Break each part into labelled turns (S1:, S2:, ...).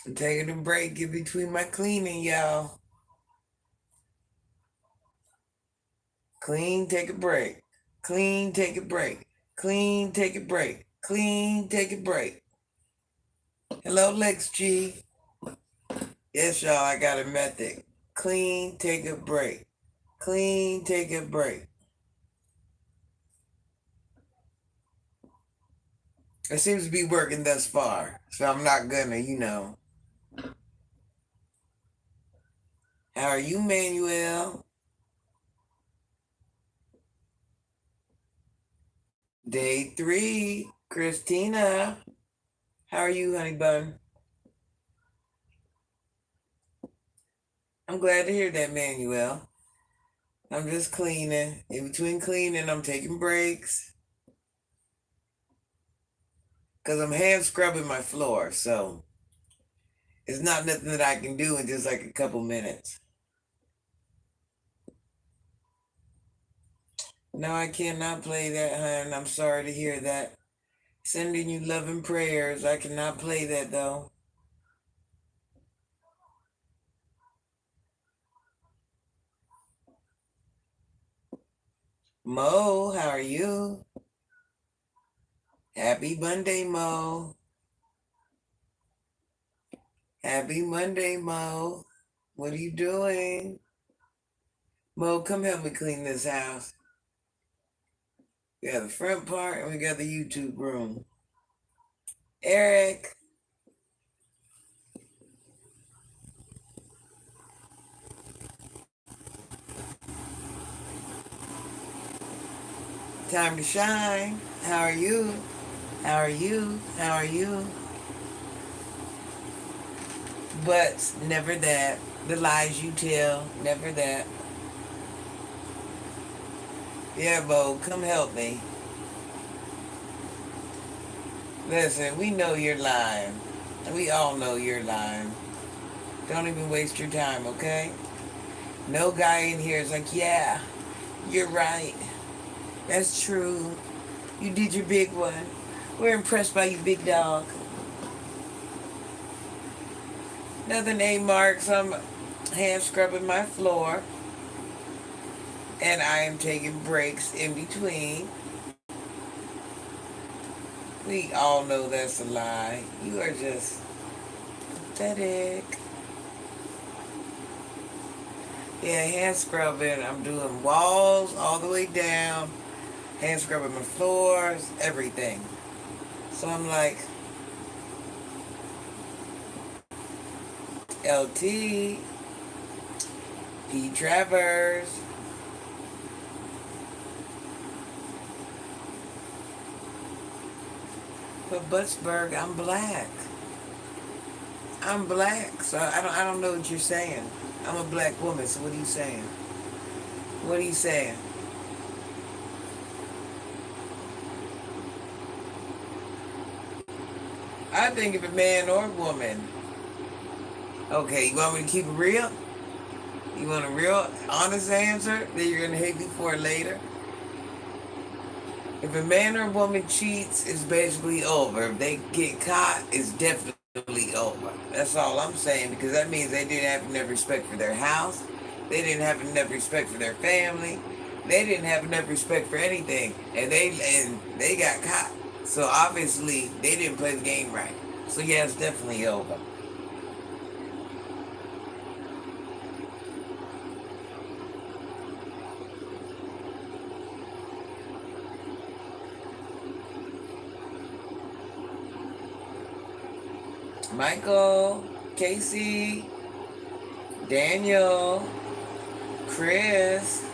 S1: I'm taking a break in between my cleaning, y'all. Clean, take a break. Clean, take a break. Clean, take a break. Clean, take a break. Hello, Lex G. Yes, y'all, I got a method. Clean, take a break. Clean, take a break. It seems to be working thus far, so I'm not gonna. How are you, Manuel? Day 3, Christina. How are you, honey bun? I'm glad to hear that, Manuel. I'm just cleaning. In between cleaning, I'm taking breaks because I'm hand scrubbing my floor. So it's not nothing that I can do in just like a couple minutes. No, I cannot play that, hon. I'm sorry to hear that. Sending you love and prayers. I cannot play that though. Mo, how are you? Happy Monday, Mo. Happy Monday, Mo. What are you doing? Mo, come help me clean this house. We got the front part and we got the YouTube room. Eric. Time to shine. How are you? How are you? How are you? But never that. The lies you tell, never that. Yeah, Bo, come help me. Listen, we know you're lying. We all know you're lying. Don't even waste your time, okay? No guy in here is like, yeah, you're right. That's true. You did your big one. We're impressed by you, big dog. Nothing, A marks. I'm hand scrubbing my floor. And I am taking breaks in between. We all know that's a lie. You are just pathetic. Yeah, hand scrubbing. I'm doing walls all the way down. Hand scrubbing my floors, everything. So I'm like, LT, P. Travers. But Buttsburg, I'm black. I'm black, so I don't know what you're saying. I'm a black woman, so what are you saying? What are you saying? I think if a man or woman. Okay, you want me to keep it real? You want a real, honest answer that you're gonna hate me for later? If a man or woman cheats, it's basically over. If they get caught, it's definitely over. That's all I'm saying, because that means they didn't have enough respect for their house. They didn't have enough respect for their family. They didn't have enough respect for anything, and they got caught. So obviously they didn't play the game right. So yeah, it's definitely over. Michael, Casey, Daniel, Chris.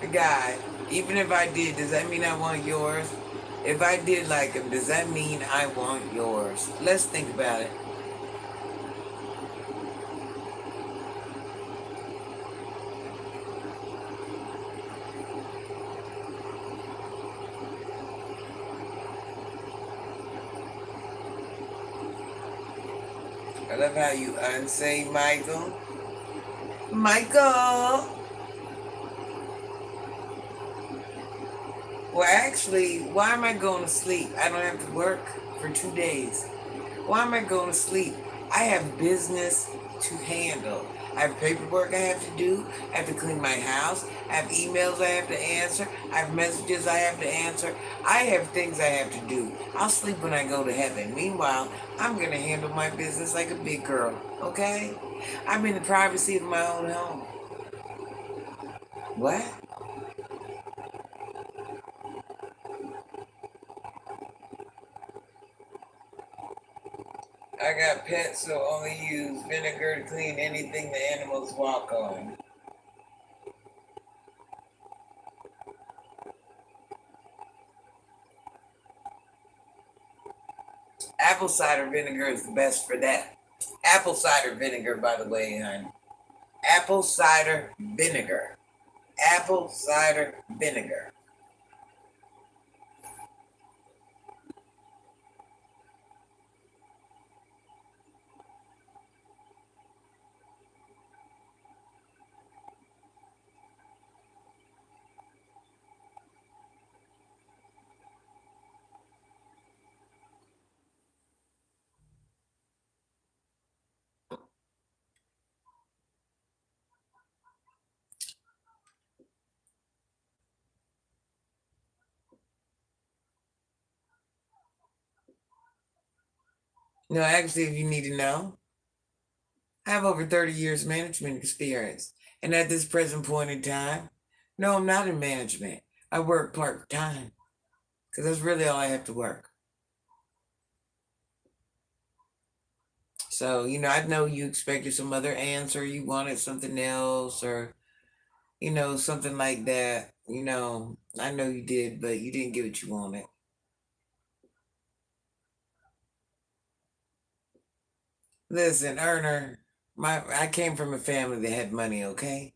S1: The guy, even if I did, does that mean I want yours? If I did like him, does that mean I want yours? Let's think about it. I love how you unsay Michael. Michael! Well, actually, why am I going to sleep? I don't have to work for 2 days. Why am I going to sleep? I have business to handle. I have paperwork I have to do. I have to clean my house. I have emails I have to answer. I have messages I have to answer. I have things I have to do. I'll sleep when I go to heaven. Meanwhile, I'm going to handle my business like a big girl, okay? I'm in the privacy of my own home. What? I got pets, so only use vinegar to clean anything the animals walk on. Apple cider vinegar is the best for that. Apple cider vinegar, by the way, honey. Apple cider vinegar. Apple cider vinegar. No, actually, if you need to know, I have over 30 years management experience. And at this present point in time, no, I'm not in management. I work part time because that's really all I have to work. So, I know you expected some other answer, you wanted something else, or, something like that. I know you did, but you didn't get what you wanted. Listen, Erner, I came from a family that had money, okay?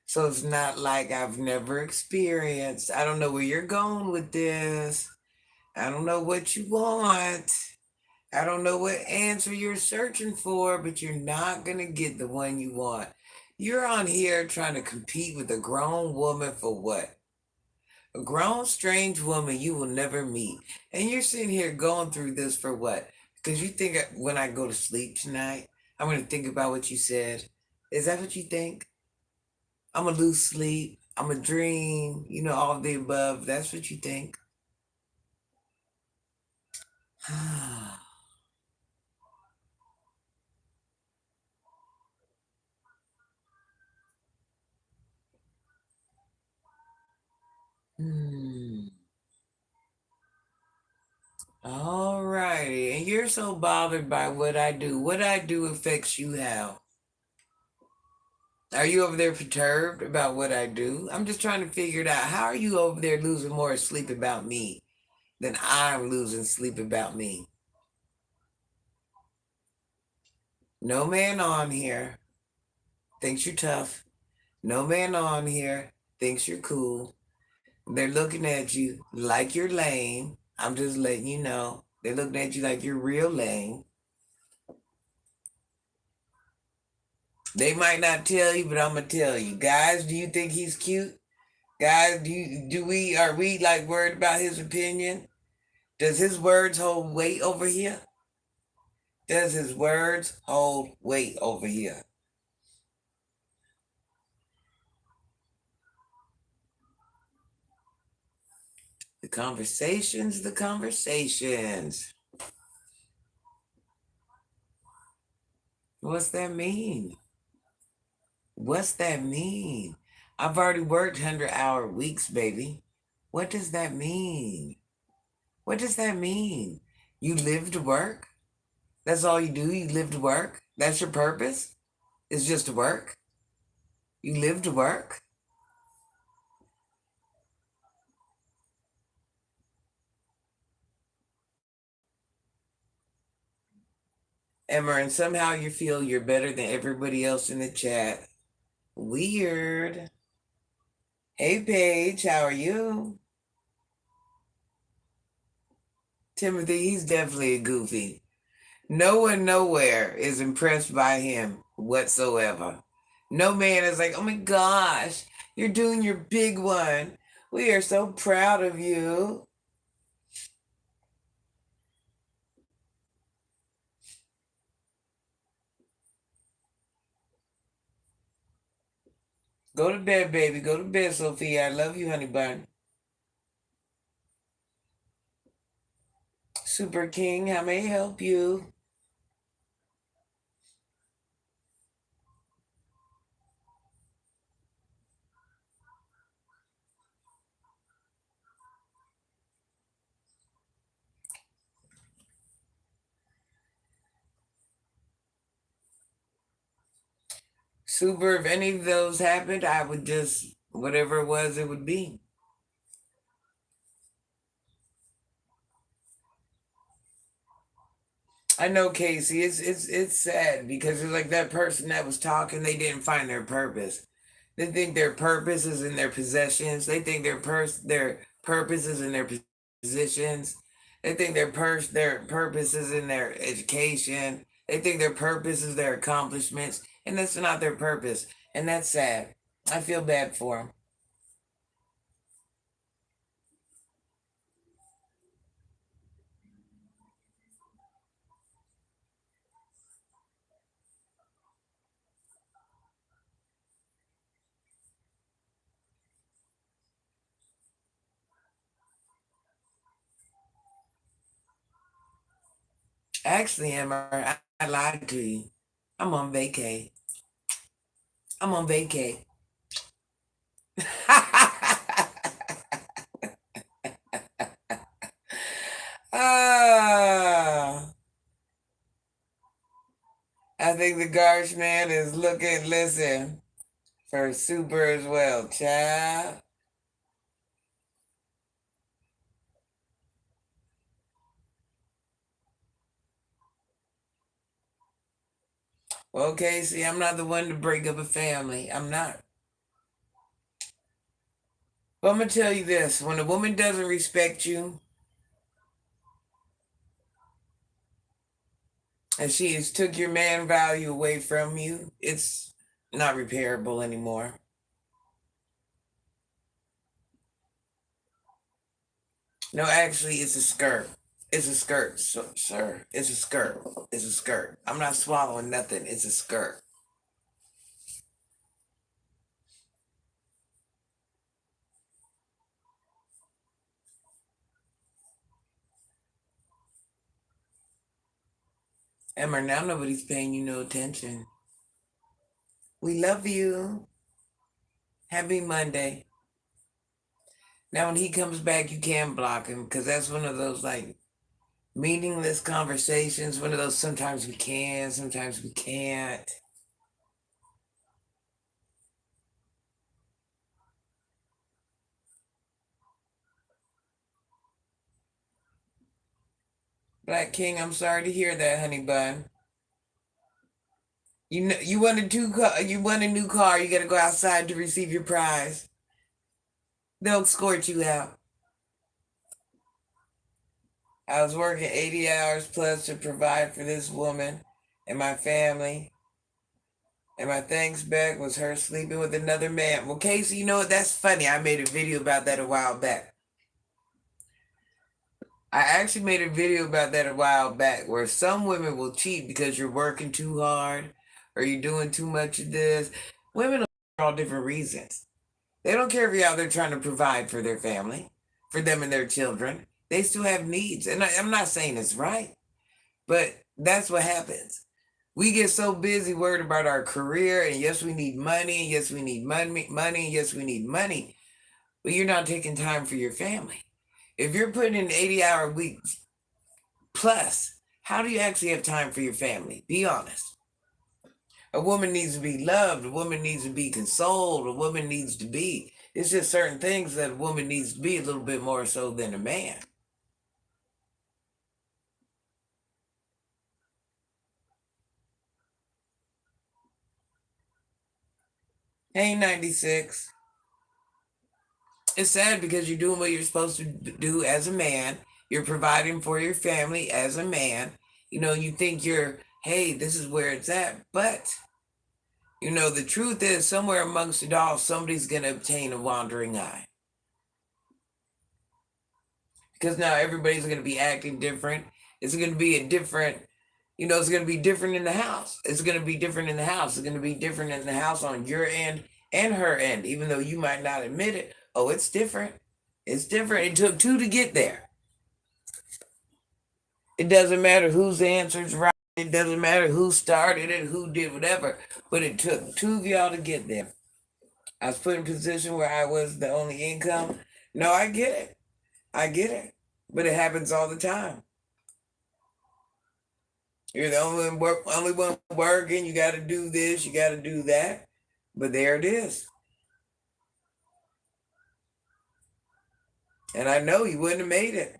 S1: So it's not like I've never experienced. I don't know where you're going with this. I don't know what you want. I don't know what answer you're searching for, but you're not going to get the one you want. You're on here trying to compete with a grown woman for what? A grown, strange woman you will never meet. And you're sitting here going through this for what? Because you think when I go to sleep tonight, I'm going to think about what you said. Is that what you think? I'm going to lose sleep. I'm going to dream, all of the above. That's what you think. Hmm. All righty. And you're so bothered by what I do. What I do affects you how? Are you over there perturbed about what I do? I'm just trying to figure it out. How are you over there losing more sleep about me than I'm losing sleep about me? No man on here thinks you're tough. No man on here thinks you're cool. They're looking at you like you're lame. I'm just letting you know. They're looking at you like you're real lame. They might not tell you, but I'm gonna tell you. Guys, do you think he's cute? Guys, are we like worried about his opinion? Does his words hold weight over here? Does his words hold weight over here? The conversations. What's that mean? What's that mean? I've already worked 100-hour weeks, baby. What does that mean? What does that mean? You live to work? That's all you do? You live to work? That's your purpose? It's just to work? You live to work? Emma, and somehow you feel you're better than everybody else in the chat. Weird. Hey, Paige, how are you? Timothy, he's definitely a goofy. No one nowhere is impressed by him whatsoever. No man is like, oh my gosh, you're doing your big one. We are so proud of you. Go to bed, baby. Go to bed, Sophia. I love you, honey bun. Super King, how may I help you? Super, if any of those happened, I would just, whatever it was, it would be. I know, Casey. It's sad because it's like that person that was talking. They didn't find their purpose. They think their purpose is in their possessions. They think their purpose is in their positions. They think their purpose is in their education. They think their purpose is their accomplishments, and that's not their purpose. And that's sad. I feel bad for them. Actually, Emma, I lied to you. I'm on vacay. I'm on vacay. Ah, I think the garbage man is looking, listen, for super as well, child. Okay, see, I'm not the one to break up a family. I'm not. But I'm gonna tell you this: when a woman doesn't respect you and she has took your man value away from you, it's not repairable anymore. No, actually, it's a skirt. It's a skirt, sir. It's a skirt. It's a skirt. I'm not swallowing nothing. It's a skirt. Emma, now nobody's paying you no attention. We love you. Happy Monday. Now, when he comes back, you can block him because that's one of those like meaningless conversations. One of those sometimes we can, sometimes we can't. Black King, I'm sorry to hear that, honey bun. You know, you want a you want a new car. You got to go outside to receive your prize. They'll escort you out. I was working 80 hours plus to provide for this woman and my family. And my thanks back was her sleeping with another man. Well, Casey, you know what? That's funny. I made a video about that a while back. I actually made a video about that a while back where some women will cheat because you're working too hard or you're doing too much of this. Women are for all different reasons. They don't care if you're out there trying to provide for their family, for them and their children. They still have needs. And I'm not saying it's right, but that's what happens. We get so busy worried about our career, and yes, we need money, and yes, we need money, and yes, we need money, but you're not taking time for your family. If you're putting in 80-hour weeks plus, how do you actually have time for your family? Be honest. A woman needs to be loved, a woman needs to be consoled, a woman needs to be. It's just certain things that a woman needs to be a little bit more so than a man. Hey, 96. It's sad because you're doing what you're supposed to do as a man. You're providing for your family as a man. You know, you think hey, this is where it's at. But, the truth is somewhere amongst it all, somebody's going to obtain a wandering eye. because now everybody's going to be acting different. It's going to be a different, it's going to be different in the house. It's going to be different in the house. It's going to be different in the house on your end and her end, even though you might not admit it. Oh, it's different. It's different. It took two to get there. It doesn't matter whose answer's right. It doesn't matter who started it, who did whatever. But it took two of y'all to get there. I was put in a position where I was the only income. No, I get it. I get it. But it happens all the time. You're the only one working. You got to do this. You got to do that. But there it is. And I know you wouldn't have made it.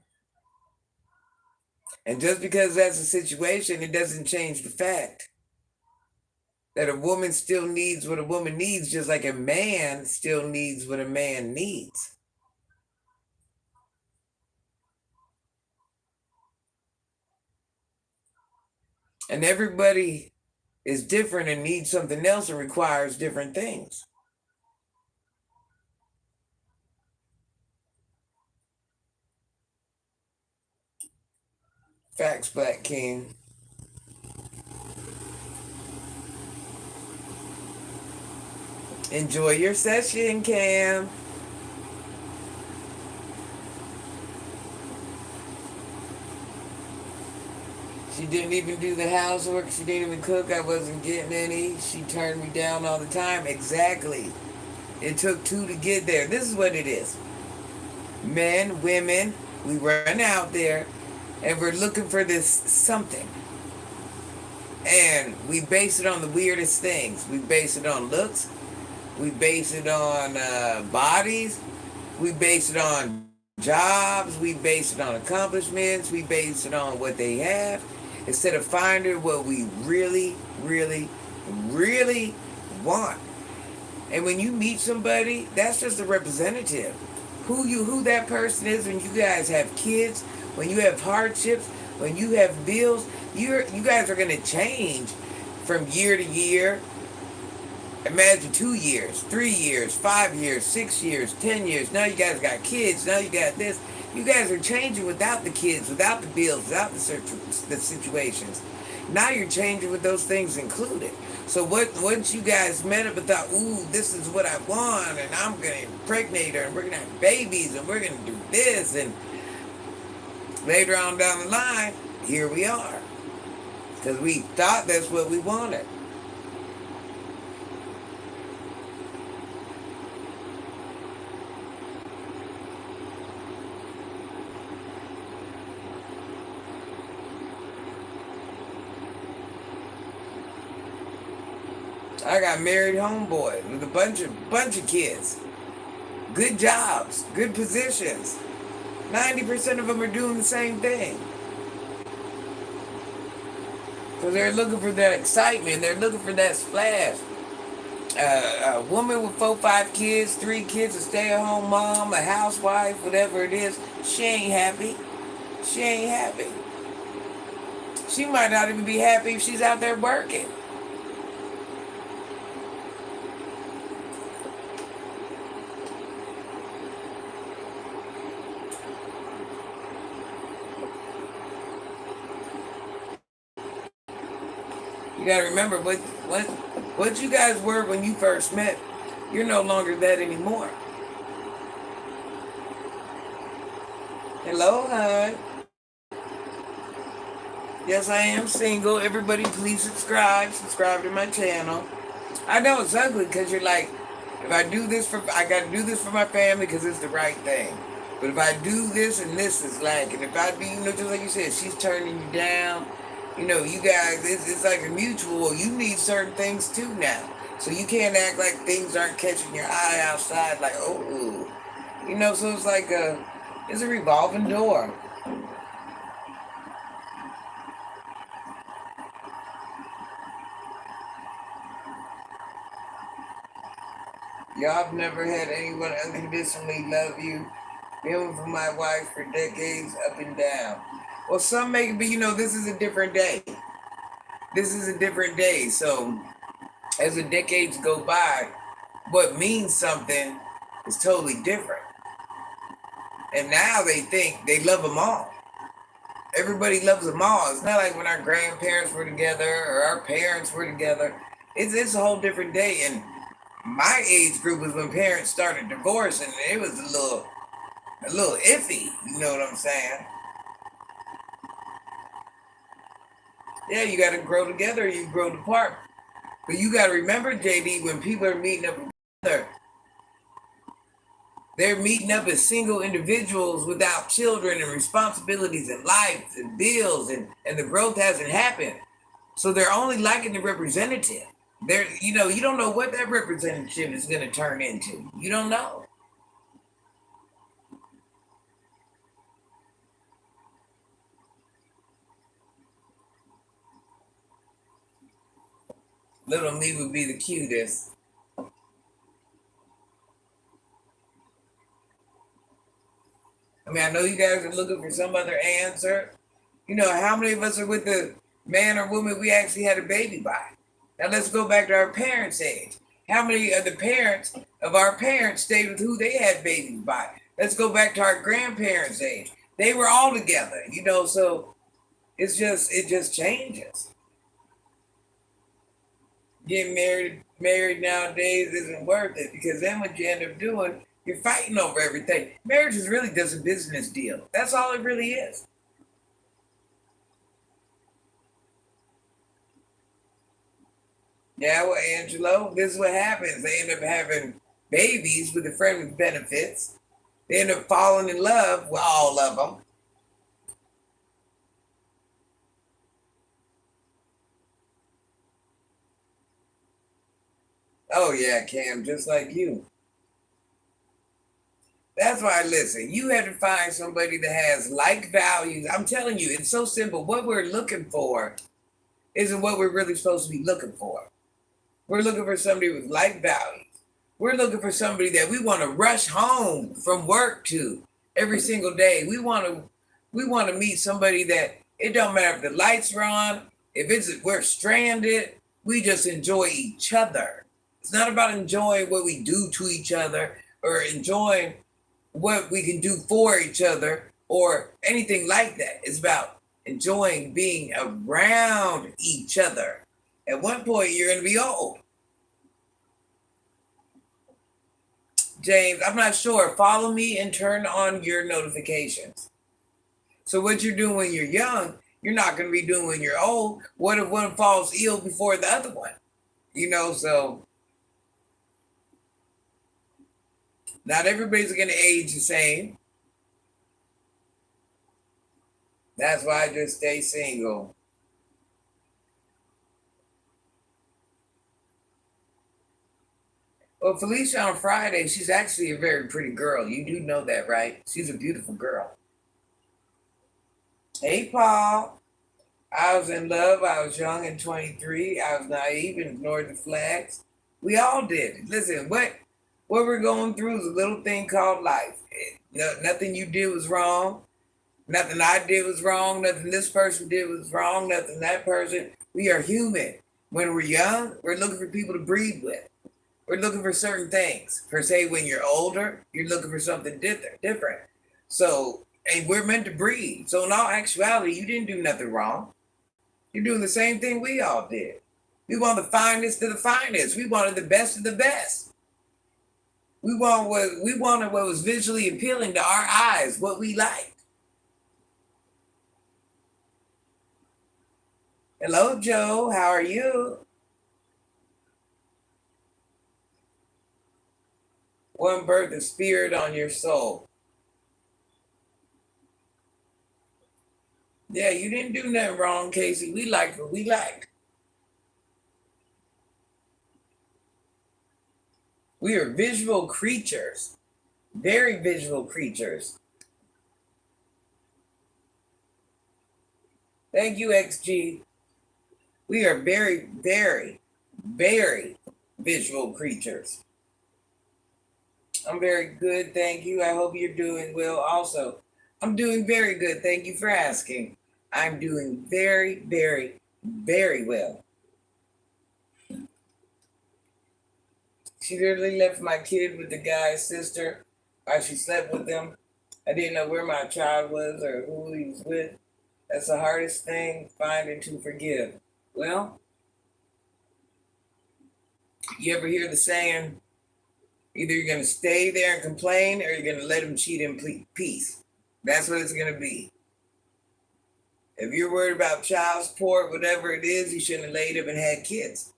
S1: And just because that's the situation, it doesn't change the fact that a woman still needs what a woman needs, just like a man still needs what a man needs. And everybody is different and needs something else and requires different things. Facts, Black King. Enjoy your session, Cam. She didn't even do the housework. She didn't even cook. I wasn't getting any. She turned me down all the time. Exactly. It took two to get there. This is what it is. Men, women, we run out there and we're looking for this something. And we base it on the weirdest things. We base it on looks. We base it on bodies. We base it on jobs. We base it on accomplishments. We base it on what they have. Instead of finding what we really, really, really want. And when you meet somebody, that's just a representative. Who that person is when you guys have kids, when you have hardships, when you have bills, you guys are going to change from year to year. Imagine 2 years, 3 years, 5 years, 6 years, 10 years. Now you guys got kids. Now you got this. You guys are changing without the kids, without the bills, without the situations. Now you're changing with those things included. So once you guys met up and thought, ooh, this is what I want, and I'm going to impregnate her, and we're going to have babies, and we're going to do this, and later on down the line, here we are. Because we thought that's what we wanted. I got married homeboys with a bunch of kids. Good jobs, good positions. 90% of them are doing the same thing. Because they're looking for that excitement. They're looking for that splash. A woman with 4, 5 kids, 3 kids, a stay-at-home mom, a housewife, whatever it is, she ain't happy. She ain't happy. She might not even be happy if she's out there working. You gotta remember what you guys were when you first met. You're no longer that anymore. Hello, hon. Yes, I am single. Everybody, please subscribe. Subscribe to my channel. I know it's ugly because you're like, if I do this I gotta do this for my family because it's the right thing. But if I do this and this is lacking, if I do, just like you said, she's turning you down. You guys, it's like a mutual. You need certain things too now. So you can't act like things aren't catching your eye outside like, oh. So it's like it's a revolving door. Y'all have never had anyone unconditionally love you. Been with my wife for decades, up and down. Well, some make it be, this is a different day. This is a different day. So as the decades go by, what means something is totally different. And now they think they love them all. Everybody loves them all. It's not like when our grandparents were together or our parents were together. It's a whole different day. And my age group was when parents started divorcing. And it was a little iffy. You know what I'm saying? Yeah, you got to grow together or you grow apart. But you got to remember, JD, when people are meeting up together, they're meeting up as single individuals without children and responsibilities and life and bills, and the growth hasn't happened. So they're only liking the representative. You don't know what that representative is going to turn into. You don't know. Little me would be the cutest. I mean, I know you guys are looking for some other answer. You know, how many of us are with the man or woman we actually had a baby by? Now let's go back to our parents' age. How many of the parents of our parents stayed with who they had babies by? Let's go back to our grandparents' age. They were all together, so it just changes. Getting married nowadays isn't worth it because then what you end up doing, you're fighting over everything. Marriage is really just a business deal. That's all it really is. Yeah, well, Angelo, this is what happens. They end up having babies with a friend with benefits. They end up falling in love with all of them. Oh yeah, Cam, just like you. That's why, listen, you have to find somebody that has like values. I'm telling you, it's so simple. What we're looking for isn't what we're really supposed to be looking for. We're looking for somebody with like values. We're looking for somebody that we want to rush home from work to every single day. We want to meet somebody that it don't matter if the lights are on, if it's we're stranded, we just enjoy each other. It's not about enjoying what we do to each other or enjoying what we can do for each other or anything like that. It's about enjoying being around each other. At one point, you're going to be old. James, I'm not sure. Follow me and turn on your notifications. So, what you're doing when you're young, you're not going to be doing when you're old. What if one falls ill before the other one? So not everybody's going to age the same. That's why I just stay single. Well, Felicia on Friday, she's actually a very pretty girl. You do know that, right? She's a beautiful girl. Hey, Paul. I was in love. I was young and 23. I was naive and ignored the flags. We all did. Listen, what we're going through is a little thing called life. Nothing you did was wrong. Nothing I did was wrong. Nothing this person did was wrong. Nothing that person. We are human. When we're young, we're looking for people to breed with. We're looking for certain things. Per se, when you're older, you're looking for something different. So, and we're meant to breed. So, in all actuality, you didn't do nothing wrong. You're doing the same thing we all did. We want the finest of the finest. We wanted the best of the best. We wanted what was visually appealing to our eyes, what we liked. Hello, Joe. How are you? One birth of spirit on your soul. Yeah, you didn't do nothing wrong, Casey. We liked what we liked. We are visual creatures, very visual creatures. Thank you, XG. We are very, very, very visual creatures. I'm very good, thank you. I hope you're doing well also. I'm doing very good, thank you for asking. I'm doing very, very, very well. She literally left my kid with the guy's sister while she slept with them. I didn't know where my child was or who he was with. That's the hardest thing, finding to forgive. Well, you ever hear the saying, either you're going to stay there and complain or you're going to let him cheat in peace? That's what it's going to be. If you're worried about child support, whatever it is, you shouldn't have laid up and had kids.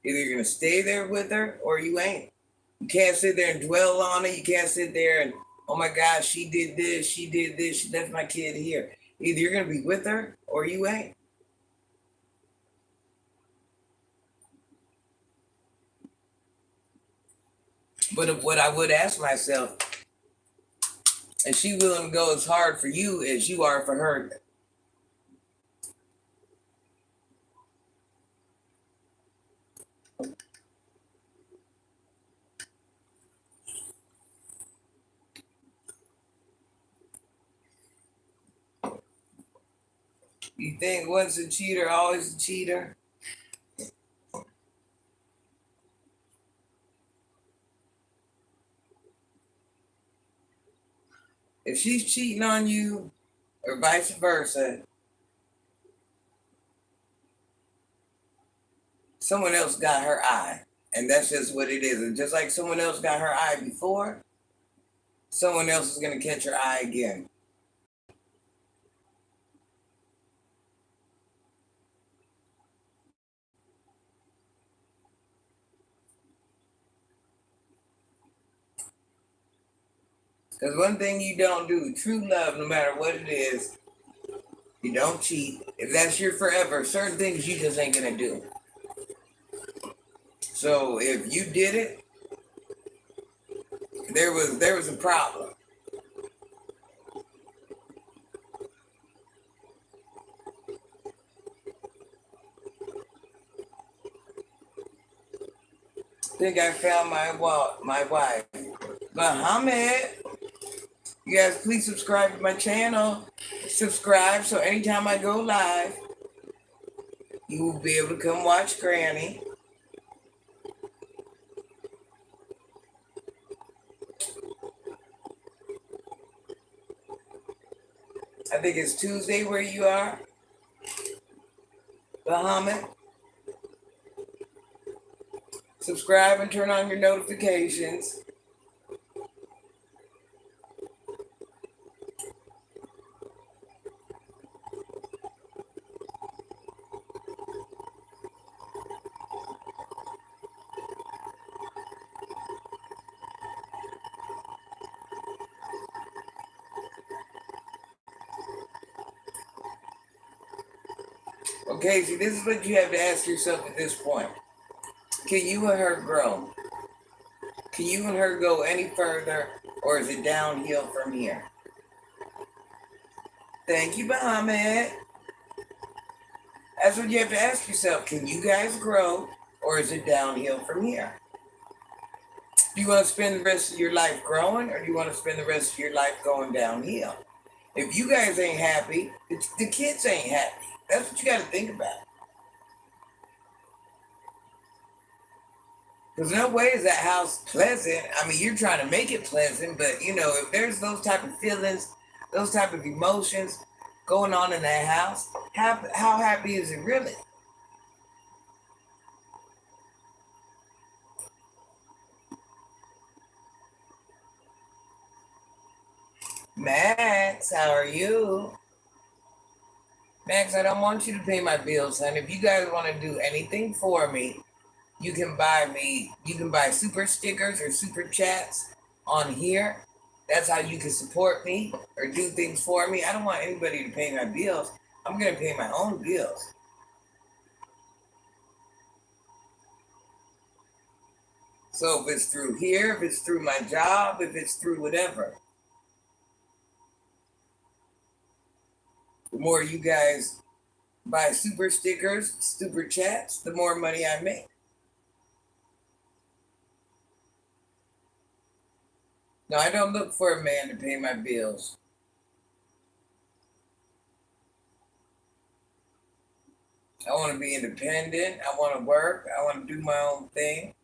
S1: Either you're going to stay there with her or you ain't. You can't sit there and dwell on it. You can't sit there and, oh my gosh, she did this, she left my kid here. Either you're going to be with her or you ain't. But what I would ask myself, is she willing to go as hard for you as you are for her? You think once a cheater, always a cheater? If she's cheating on you, or vice versa, someone else got her eye. And that's just what it is. And just like someone else got her eye before, someone else is going to catch her eye again. Because one thing you don't do, true love, no matter what it is, you don't cheat. If that's your forever, certain things you just ain't going to do. So if you did it, there was a problem. I think I found my wife. Muhammad, you guys please subscribe to my channel. Subscribe so anytime I go live, you will be able to come watch Granny. I think it's Tuesday where you are, Muhammad. Subscribe and turn on your notifications. Okay, see, this is what you have to ask yourself at this point. Can you and her grow? Can you and her go any further, or is it downhill from here? Thank you, Muhammad. That's what you have to ask yourself. Can you guys grow, or is it downhill from here? Do you want to spend the rest of your life growing, or do you want to spend the rest of your life going downhill? If you guys ain't happy, the kids ain't happy. That's what you got to think about. Because no way is that house pleasant. I mean, you're trying to make it pleasant, but if there's those type of feelings, those type of emotions going on in that house, how happy is it really? Max, how are you? Max, I don't want you to pay my bills, son. If you guys want to do anything for me, you can buy super stickers or super chats on here. That's how you can support me or do things for me. I don't want anybody to pay my bills. I'm going to pay my own bills. So if it's through here, if it's through my job, if it's through whatever, the more you guys buy super stickers, super chats, the more money I make. No, I don't look for a man to pay my bills. I want to be independent. I want to work. I want to do my own thing.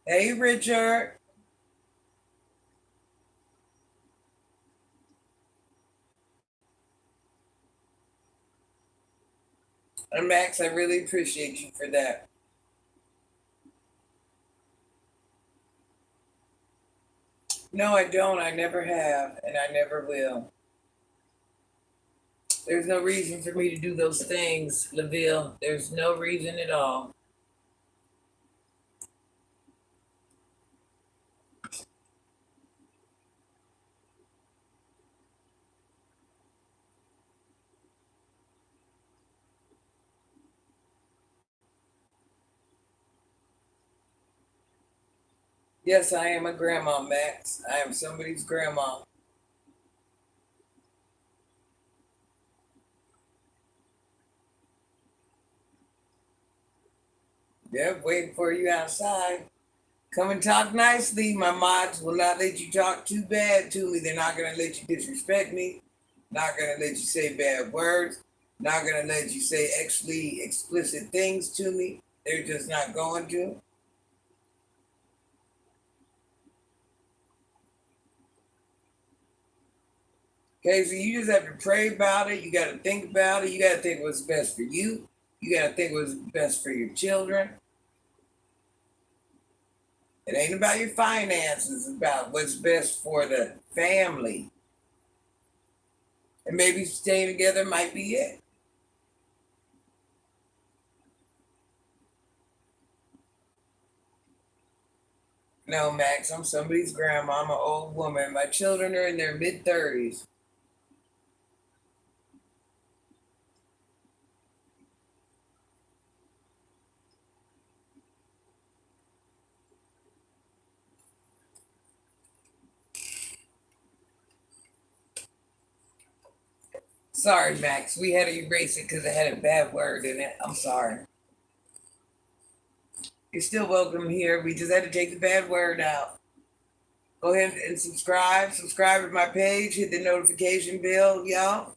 S1: Hey, Richard. And Max, I really appreciate you for that. No, I don't. I never have, and I never will. There's no reason for me to do those things, LaVille. There's no reason at all. Yes, I am a grandma, Max. I am somebody's grandma. Yep, waiting for you outside. Come and talk nicely. My mods will not let you talk too bad to me. They're not going to let you disrespect me. Not going to let you say bad words. Not going to let you say actually explicit things to me. They're just not going to. Okay, so you just have to pray about it. You got to think about it. You got to think what's best for you. You got to think what's best for your children. It ain't about your finances. It's about what's best for the family. And maybe staying together might be it. No, Max, I'm somebody's grandma. I'm an old woman. My children are in their mid 30s. Sorry, Max. We had to erase it because it had a bad word in it. I'm sorry. You're still welcome here. We just had to take the bad word out. Go ahead and subscribe. Subscribe to my page. Hit the notification bell, y'all.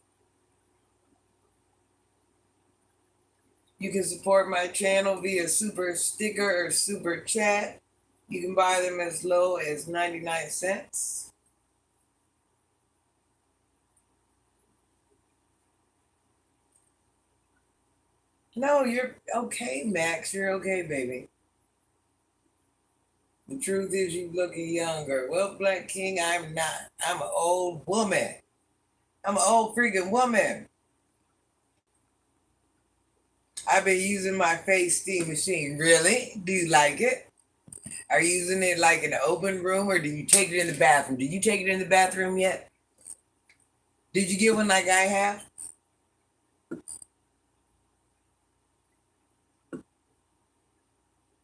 S1: You can support my channel via super sticker or super chat. You can buy them as low as 99 cents. No, you're okay, Max. You're okay, baby. The truth is, you looking younger. Well, Black King, I'm not. I'm an old woman. I'm an old freaking woman. I've been using my face steam machine. Really? Do you like it? Are you using it like in an open room or do you take it in the bathroom? Did you take it in the bathroom yet? Did you get one like I have?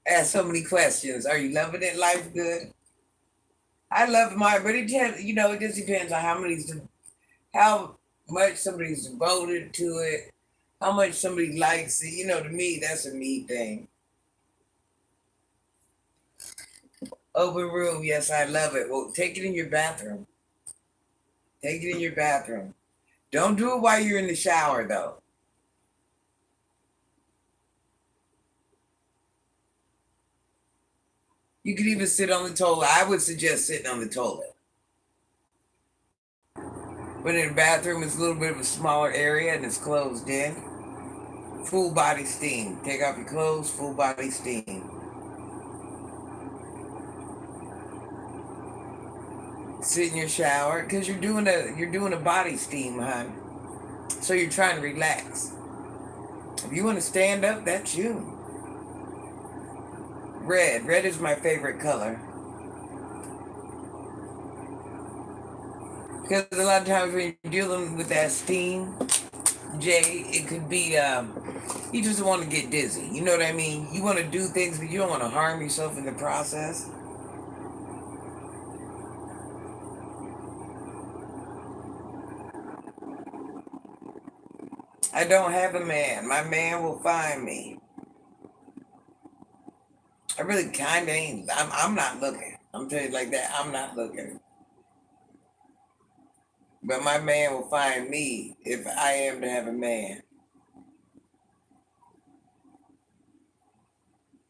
S1: Ask so many questions. Are you loving it? Life good? I love mine, but it just depends on how much somebody's devoted to it, how much somebody likes it. To me, that's a me thing. Open room, yes, I love it. Well, take it in your bathroom. Take it in your bathroom. Don't do it while you're in the shower, though. You could even sit on the toilet. I would suggest sitting on the toilet. But in the bathroom, it's a little bit of a smaller area and it's closed in. Full body steam. Take off your clothes, full body steam. Sit in your shower because you're doing a body steam, hon. So you're trying to relax. If you want to stand up, that's you. Red. Red is my favorite color. Because a lot of times when you're dealing with that steam, Jay, it could be you just want to get dizzy. You know what I mean? You want to do things, but you don't want to harm yourself in the process. I don't have a man. My man will find me. I really kind of ain't. I'm not looking. I'm telling you like that. I'm not looking. But my man will find me if I am to have a man.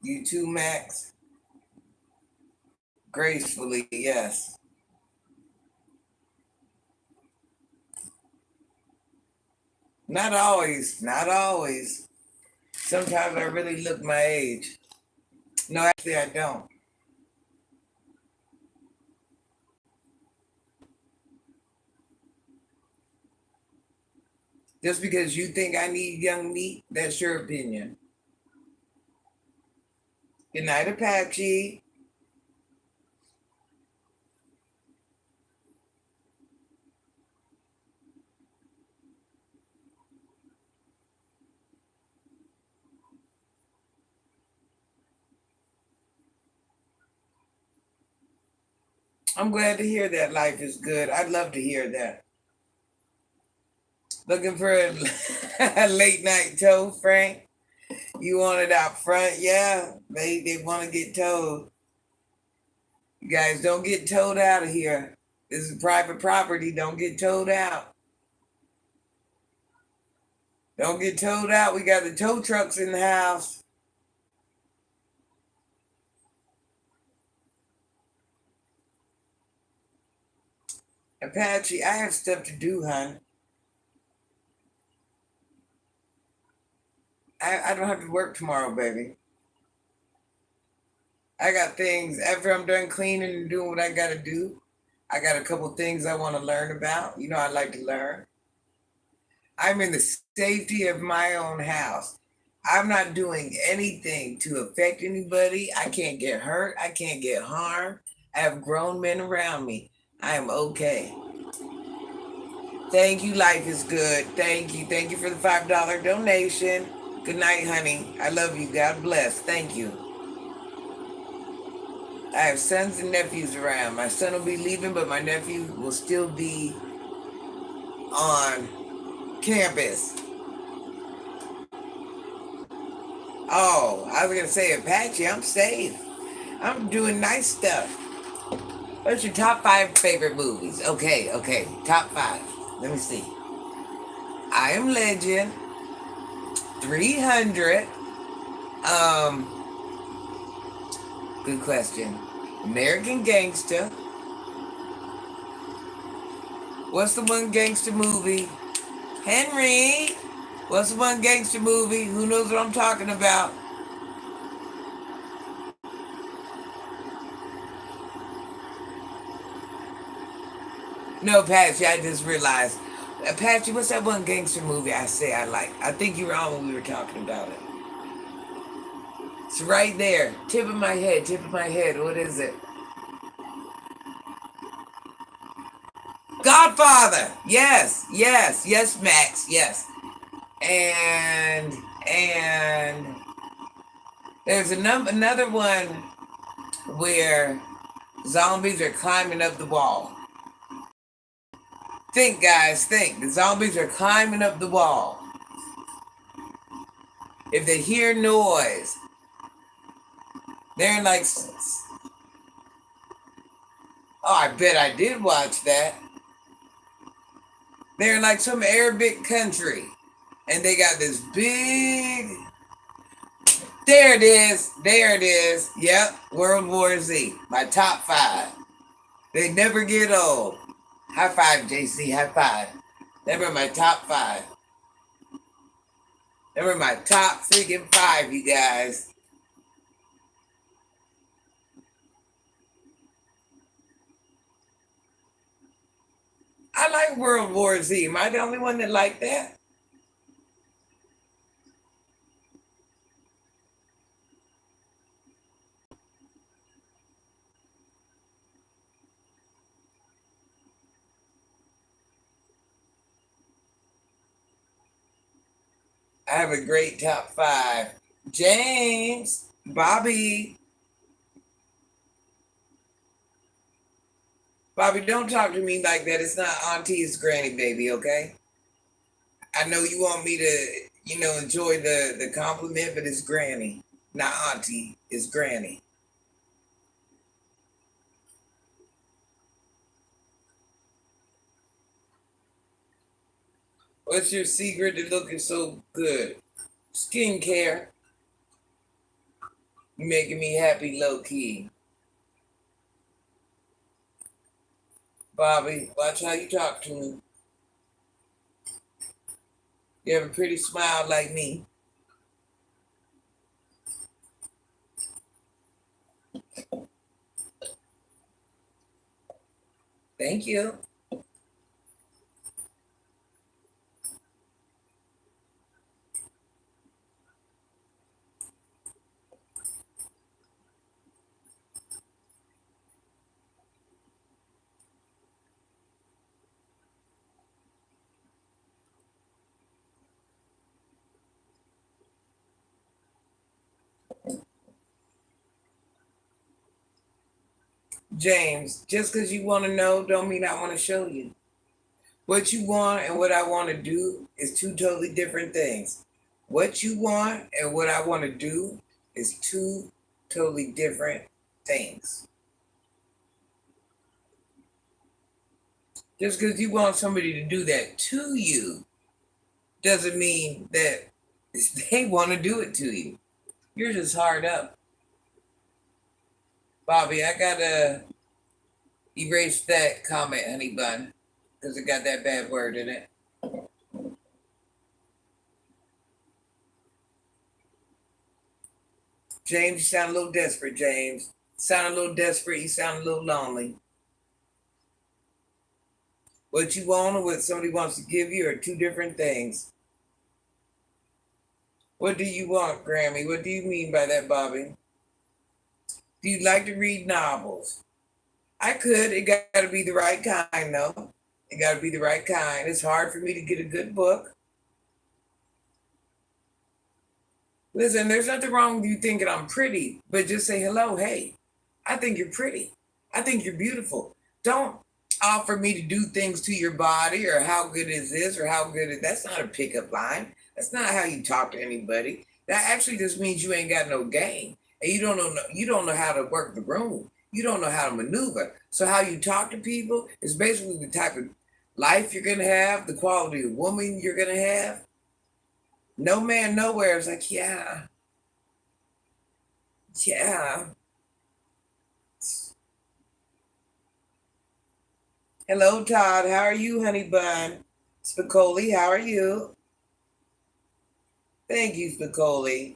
S1: You too, Max? Gracefully, yes. Not always. Not always. Sometimes I really look my age. No, actually, I don't. Just because you think I need young meat, that's your opinion. Good night, Apache. I'm glad to hear that life is good. I'd love to hear that. Looking for a late night tow, Frank? You want it out front? Yeah, they want to get towed. You guys don't get towed out of here. This is private property. Don't get towed out. Don't get towed out. We got the tow trucks in the house. Apache, I have stuff to do, hon. I don't have to work tomorrow, baby. I got things after I'm done cleaning and doing what I got to do. I got a couple things I want to learn about. You know, I like to learn. I'm in the safety of my own house. I'm not doing anything to affect anybody. I can't get hurt. I can't get harmed. I have grown men around me. I am okay. Thank you. Life is good. Thank you. Thank you for the $5 donation. Good night, honey. I love you. God bless. Thank you. I have sons and nephews around. My son will be leaving, but my nephew will still be on campus. Oh, I was gonna say Apache. I'm safe. I'm doing nice stuff. What's your top five favorite movies? Okay, okay, top five. Let me see. I Am Legend. 300. Um, Good question. American Gangster. What's the one gangster movie? Henry. What's the one gangster movie? Who knows what I'm talking about? No, Apache, I just realized. Apache, what's that one gangster movie I say I like? I think you were on when we were talking about it. It's right there. Tip of my head, tip of my head. What is it? Godfather. Yes, yes, yes, Max. Yes. And and there's another one where zombies are climbing up the wall. Think, guys, think. The zombies are climbing up the wall. If they hear noise, they're like, oh, I bet I did watch that. They're in like some Arabic country, and they got this big. There it is. There it is. Yep, World War Z. My top five. They never get old. High five, JC. High five. They were my top five. They were my top freaking five, you guys. I like World War Z. Am I the only one that liked that? I have a great top five. James, Bobby. Bobby, don't talk to me like that. It's not auntie, it's granny, baby, okay? I know you want me to, enjoy the compliment, but it's granny, not auntie, it's granny. What's your secret to looking so good? Skincare. You making me happy low key. Bobby, watch how you talk to me. You have a pretty smile like me. Thank you. James, just because you want to know don't mean I want to show you. What you want and what I want to do is two totally different things. What you want and what I want to do is two totally different things. Just because you want somebody to do that to you doesn't mean that they want to do it to you. You're just hard up. Bobby, I gotta erase that comment, honey bun, because it got that bad word in it. James, you sound a little desperate, James. Sound a little desperate, you sound a little lonely. What you want and what somebody wants to give you are two different things. What do you want, Grammy? What do you mean by that, Bobby? Do you like to read novels? I could. It got to be the right kind, though. It got to be the right kind. It's hard for me to get a good book. Listen, there's nothing wrong with you thinking I'm pretty, but just say hello. Hey, I think you're pretty. I think you're beautiful. Don't offer me to do things to your body or how good is this or how good is that's not a pickup line. That's not how you talk to anybody. That actually just means you ain't got no game and you don't know how to work the room. You don't know how to maneuver. So how you talk to people is basically the type of life you're gonna have, the quality of woman you're gonna have. No man nowhere is like, yeah, yeah. Hello, Todd. How are you, honey bun? Spicoli, how are you? Thank you, Spicoli.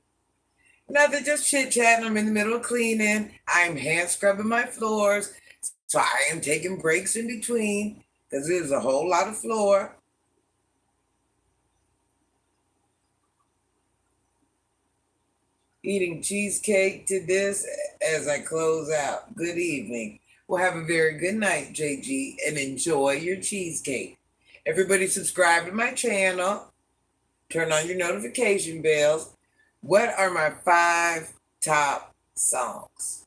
S1: Nothing, just chit chatting. I'm in the middle of cleaning. I'm hand scrubbing my floors. So I am taking breaks in between because there's a whole lot of floor. Eating cheesecake to this as I close out. Good evening. Well, have a very good night, JG, and enjoy your cheesecake. Everybody subscribe to my channel. Turn on your notification bells. What are my five top songs?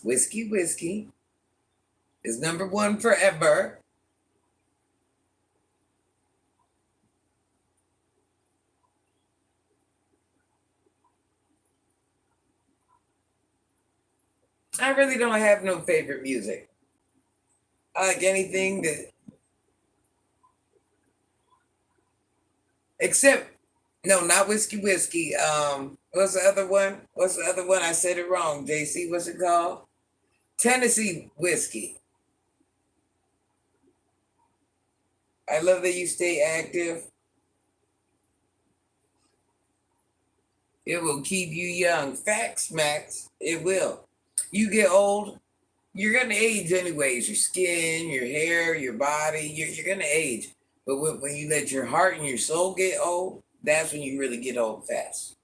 S1: Whiskey Whiskey is number one forever. I really don't have no favorite music. I like anything that, except, no, not Whiskey Whiskey. What's the other one? What's the other one? I said it wrong. JC, what's it called? Tennessee Whiskey. I love that you stay active. It will keep you young. Facts, Max. It will. You get old, you're gonna age anyways. Your skin, your hair, your body, you're gonna age. But when you let your heart and your soul get old, that's when you really get old fast.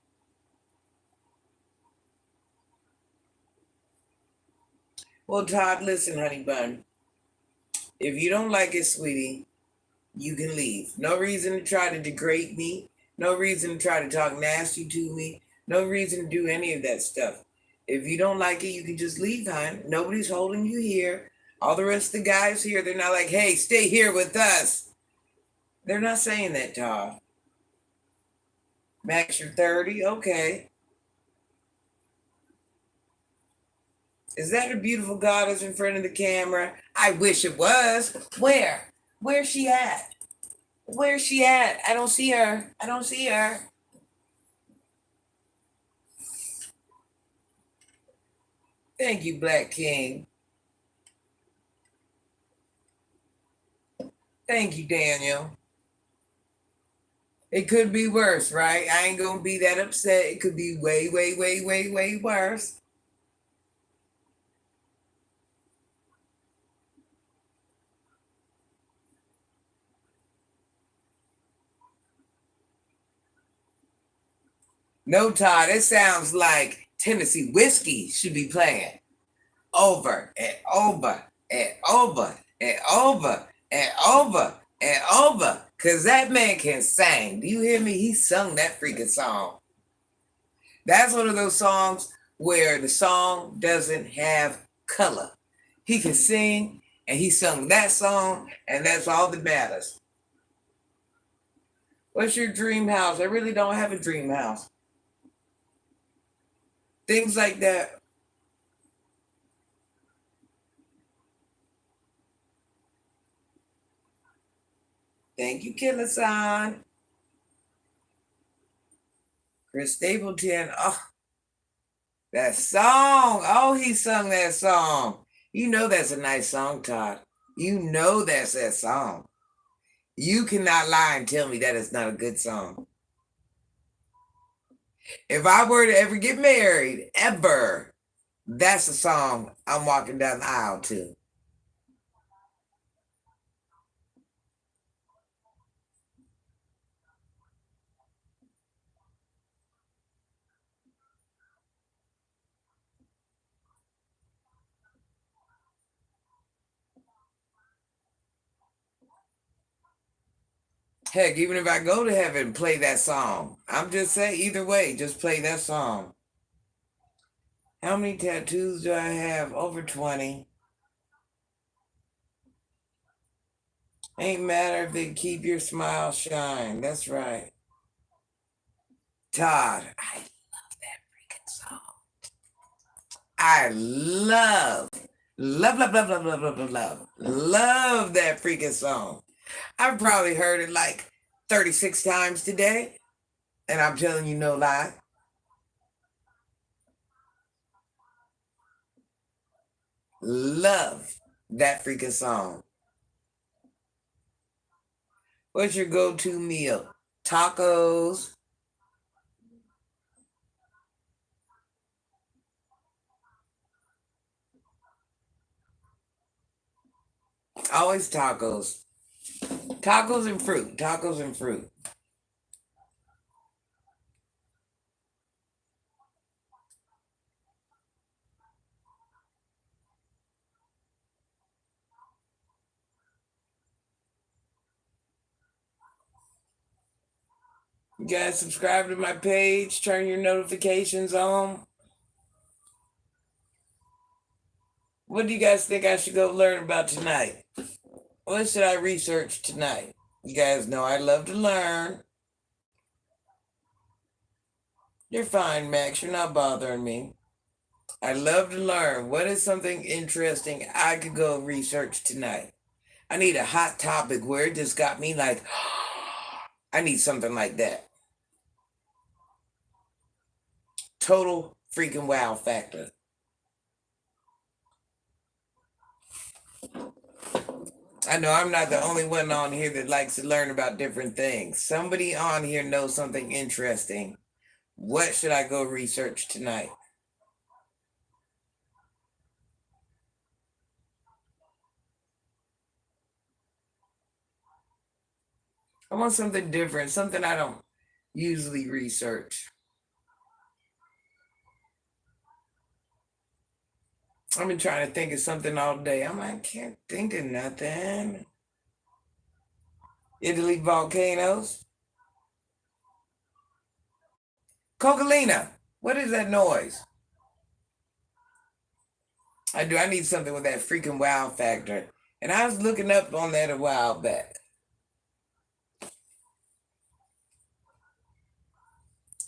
S1: Well, Todd, listen, honey bun. If you don't like it, sweetie, you can leave. No reason to try to degrade me. No reason to try to talk nasty to me. No reason to do any of that stuff. If you don't like it, you can just leave, hon. Nobody's holding you here. All the rest of the guys here, they're not like, hey, stay here with us. They're not saying that, Todd. Max, you're 30? Okay. Is that a beautiful goddess in front of the camera? I wish it was. Where? Where's she at? Where's she at? I don't see her. I don't see her. Thank you, Black King. Thank you, Daniel. It could be worse, right? I ain't gonna be that upset. It could be way, way, way, way, way worse. No, Todd, it sounds like Tennessee whiskey should be playing over and over and over and over and over and over. Cause that man can sing. Do you hear me? He sung that freaking song. That's one of those songs where the song doesn't have color. He can sing and he sung that song, and that's all that matters. What's your dream house? I really don't have a dream house. Things like that. Thank you, Killer-san. Chris Stapleton. Oh, that song. Oh, he sung that song. You know that's a nice song, Todd. You know that's that song. You cannot lie and tell me that it's not a good song. If I were to ever get married, ever, that's a song I'm walking down the aisle to. Heck, even if I go to heaven, play that song. I'm just saying, either way, just play that song. How many tattoos do I have? Over 20. Ain't matter if they keep your smile shine. That's right. Todd, I love that freaking song. I love, love, love, love, love, love, love, love that freaking song. I've probably heard it like 36 times today, and I'm telling you no lie. Love that freaking song. What's your go-to meal? Tacos. Always tacos. Tacos and fruit. Tacos and fruit. You guys subscribe to my page. Turn your notifications on. What do you guys think I should go learn about tonight? What should I research tonight? You guys know I love to learn. You're fine, Max. You're not bothering me. I love to learn. What is something interesting I could go research tonight? I need a hot topic where it just got me like, I need something like that. Total freaking wow factor. I know I'm not the only one on here that likes to learn about different things. Somebody on here knows something interesting. What should I go research tonight? I want something different, something I don't usually research. I've been trying to think of something all day. I can't think of nothing. Italy volcanoes. Cocolina. What is that noise? I do. I need something with that freaking wow factor. And I was looking up on that a while back.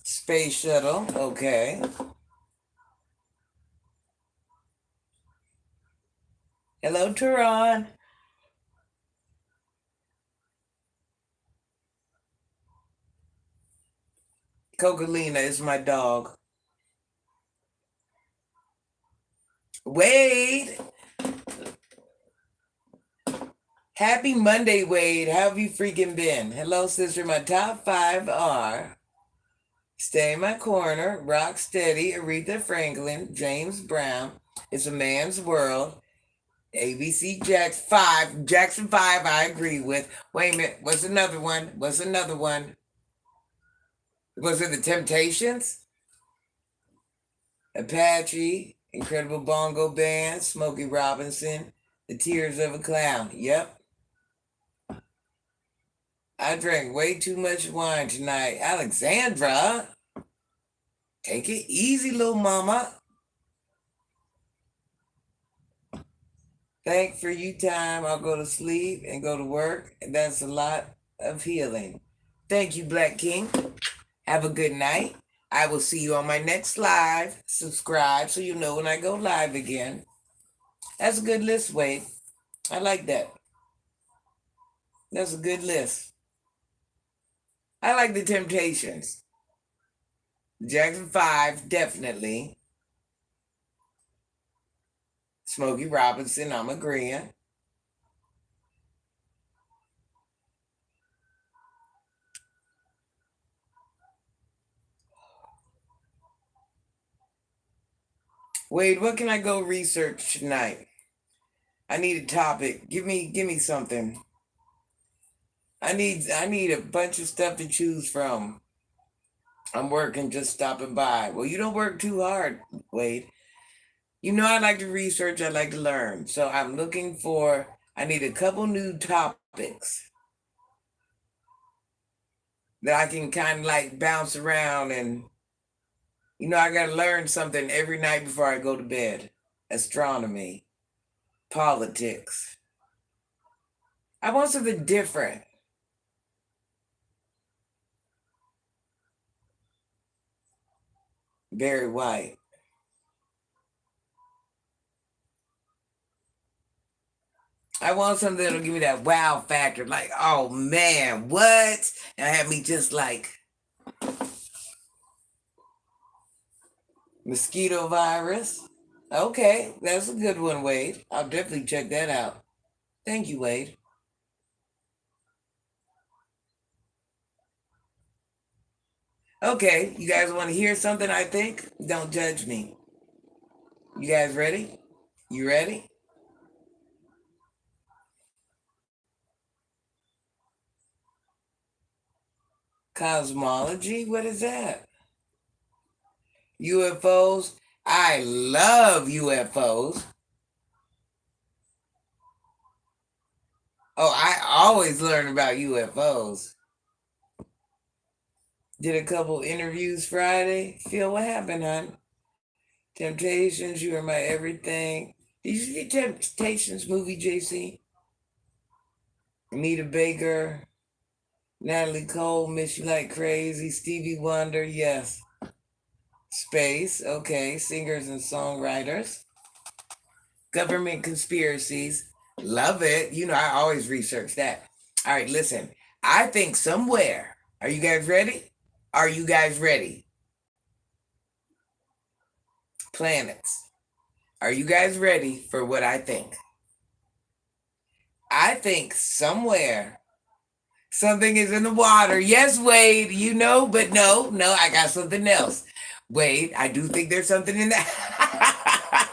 S1: Space shuttle. Okay. Hello, Tehran. Cocolina is my dog. Wade. Happy Monday, Wade. How have you freaking been? Hello, sister. My top five are Stay in My Corner, Rock Steady, Aretha Franklin, James Brown, It's a Man's World, ABC Jackson 5, I agree with. Wait a minute. What's another one? What's another one? Was it the Temptations? Apache, Incredible Bongo Band, Smokey Robinson, The Tears of a Clown. Yep. I drank way too much wine tonight. Alexandra, take it easy, little mama. Thank for you time. I'll go to sleep and go to work. And that's a lot of healing. Thank you, Black King. Have a good night. I will see you on my next live. Subscribe so you know when I go live again. That's a good list, Wade. I like that. That's a good list. I like the Temptations. Jackson 5, definitely. Smokey Robinson, I'm agreeing. Wade, what can I go research tonight? I need a topic. Give me something. I need a bunch of stuff to choose from. I'm working, just stopping by. Well, you don't work too hard, Wade. You know I like to research, I like to learn. So I'm looking for I need a couple new topics that I can kind of like bounce around and I got to learn something every night before I go to bed. Astronomy, politics. I want something different. Barry White. I want something that'll give me that wow factor. Like, oh man, what? And have me just like mosquito virus. Okay, that's a good one, Wade. I'll definitely check that out. Thank you, Wade. Okay, you guys want to hear something? I think? Don't judge me. You guys ready? You ready? Cosmology? What is that? UFOs? I love UFOs. Oh, I always learn about UFOs. Did a couple interviews Friday. Phil, what happened, hon? Temptations, you are my everything. Did you see Temptations movie, JC? Anita Baker, Natalie Cole, Miss You Like Crazy, Stevie Wonder, yes. Space, okay. Singers and songwriters. Government conspiracies, love it. I always research that. All right, listen. I think somewhere, are you guys ready? Are you guys ready? Planets. Are you guys ready for what I think? I think somewhere something is in the water. Yes, Wade, but no, I got something else. Wade, I do think there's something in that.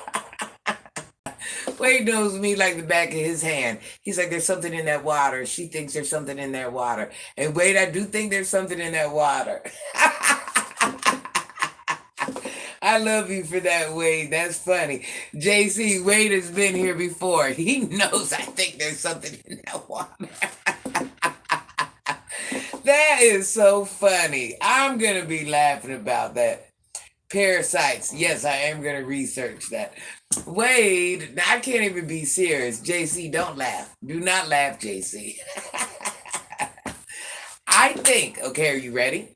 S1: Wade knows me like the back of his hand. He's like, there's something in that water. She thinks there's something in that water. And Wade, I do think there's something in that water. I love you for that, Wade. That's funny. JC, Wade has been here before. He knows I think there's something in that water. That is so funny. I'm going to be laughing about that. Parasites. Yes, I am going to research that. Wade, I can't even be serious. JC, don't laugh. Do not laugh, JC. I think, okay, are you ready?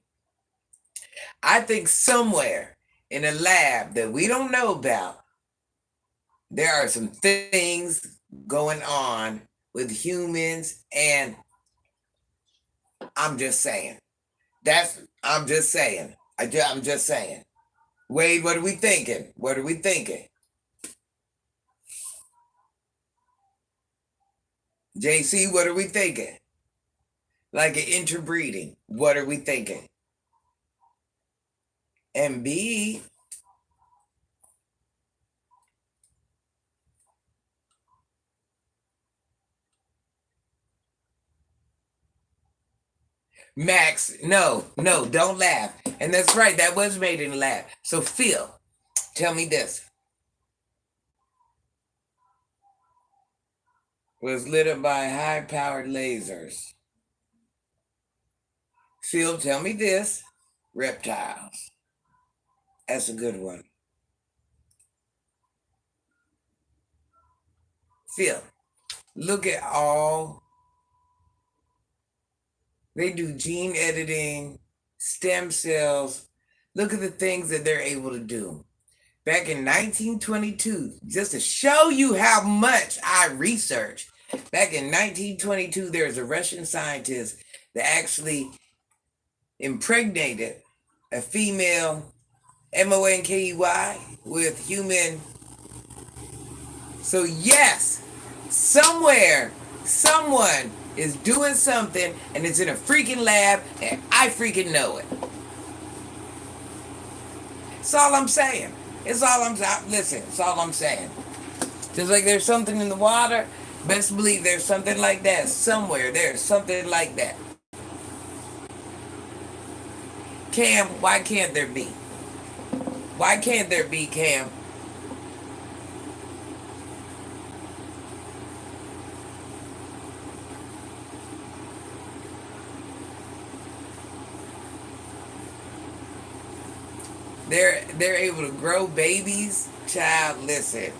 S1: I think somewhere in a lab that we don't know about, there are some things going on with humans, and I'm just saying. I'm just saying. I'm just saying. Wade, what are we thinking? What are we thinking? JC, what are we thinking? Like an interbreeding. What are we thinking? And B, Max, no, don't laugh. And that's right, that was made in the lab. So Phil, tell me this. Was lit up by high-powered lasers. Phil, tell me this. Reptiles. That's a good one. Phil, look at all. They do gene editing, stem cells. Look at the things that they're able to do. Back in 1922, just to show you how much I researched, back in 1922, there was a Russian scientist that actually impregnated a female MONKEY with human. So yes, somewhere, someone is doing something and it's in a freaking lab and I freaking know it. That's all I'm saying. It's all I'm listen, it's all I'm saying. Just like there's something in the water, best believe there's something like that somewhere. There's something like that. Cam, why can't there be? Why can't there be, Cam? They're able to grow babies. Child, listen.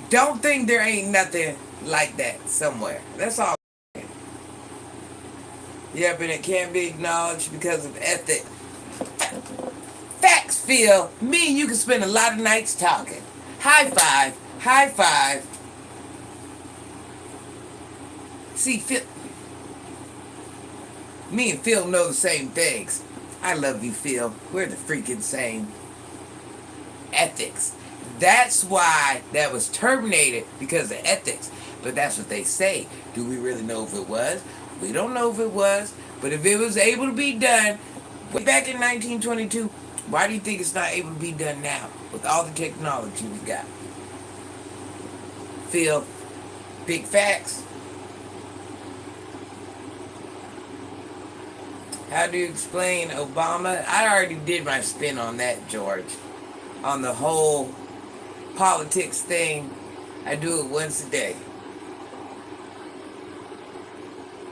S1: Don't think there ain't nothing like that somewhere. That's all. Yep, and it can't be acknowledged because of ethics. Facts, Phil. Me and you can spend a lot of nights talking. High five. High five. See, Phil. Me and Phil know the same things. I love you, Phil. We're the freaking same. Ethics. That's why that was terminated, because of ethics. But that's what they say. Do we really know if it was? We don't know if it was. But if it was able to be done way back in 1922, why do you think it's not able to be done now with all the technology we got? Phil, big facts. How do you explain Obama? I already did my spin on that, George. On the whole politics thing, I do it once a day.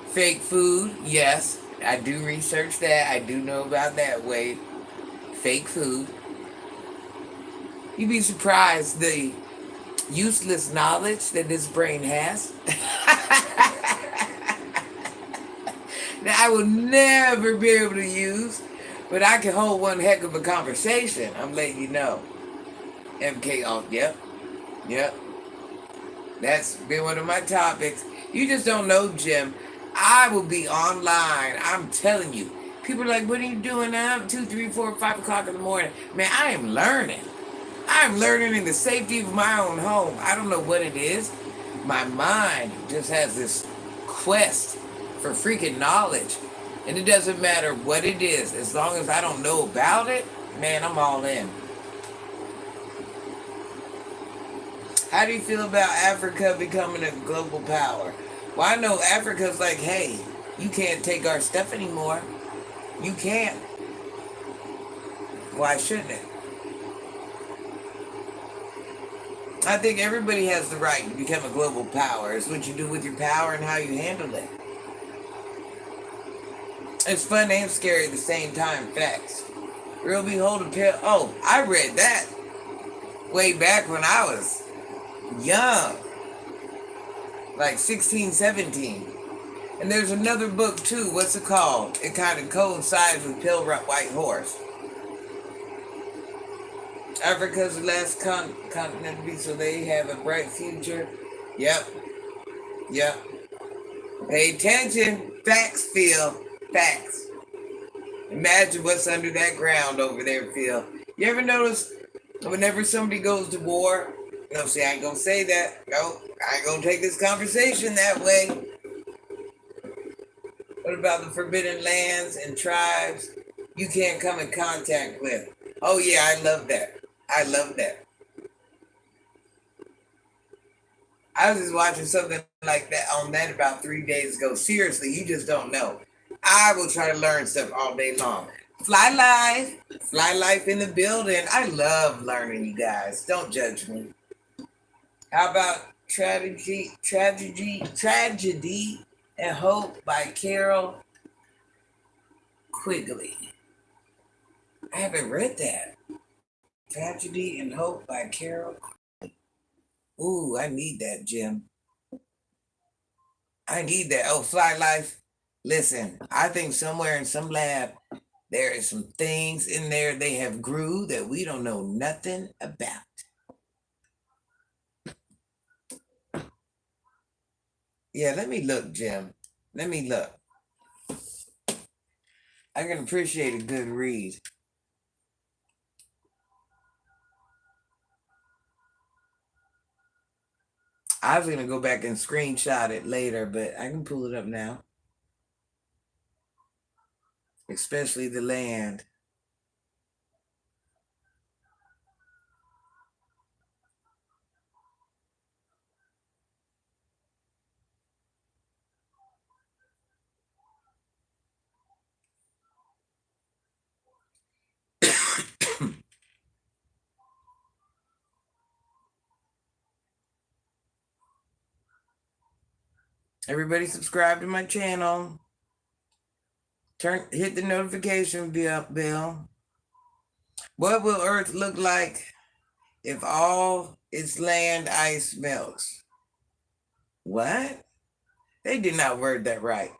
S1: Fake food, yes. I do research that. I do know about that, Wade. Fake food. You'd be surprised the useless knowledge that this brain has. That I will never be able to use, but I can hold one heck of a conversation. I'm letting you know. MK, oh, yep. That's been one of my topics. You just don't know, Jim. I will be online. I'm telling you. People are like, what are you doing up 2, 3, 4, 5 o'clock in the morning? Man, I am learning. I'm learning in the safety of my own home. I don't know what it is. My mind just has this quest for freaking knowledge. And it doesn't matter what it is. As long as I don't know about it, man, I'm all in. How do you feel about Africa becoming a global power? Well, I know Africa's like, hey, you can't take our stuff anymore. You can't. Why shouldn't it? I think everybody has the right to become a global power. It's what you do with your power and how you handle it. It's fun and scary at the same time. Facts. Real behold a pill. Oh, I read that way back when I was young. Like 16, 17. And there's another book too. What's it called? It kind of coincides with Pale White Horse. Africa's the last continent to be, so they have a bright future. Yep. Pay attention. Facts, Phil. Facts. Imagine what's under that ground over there, Phil. You ever notice whenever somebody goes to war, No, see, I ain't gonna say that. No, I ain't gonna take this conversation that way. What about the forbidden lands and tribes you can't come in contact with? Oh yeah, I love that. I love that. I was just watching something like that on that about 3 days ago. Seriously, you just don't know. I will try to learn stuff all day long. Fly life in the building. I love learning, you guys. Don't judge me. How about tragedy, and hope by Carol Quigley? I haven't read that. Tragedy and Hope by Carol. Ooh, I need that, Jim. I need that. Oh, Fly Life. Listen, I think somewhere in some lab there is some things in there they have grew that we don't know nothing about. Yeah, let me look, Jim. Let me look. I can appreciate a good read. I was gonna go back and screenshot it later, but I can pull it up now. Especially the land. Everybody subscribe to my channel. Hit the notification bell. What will Earth look like if all its land ice melts? What? They did not word that right.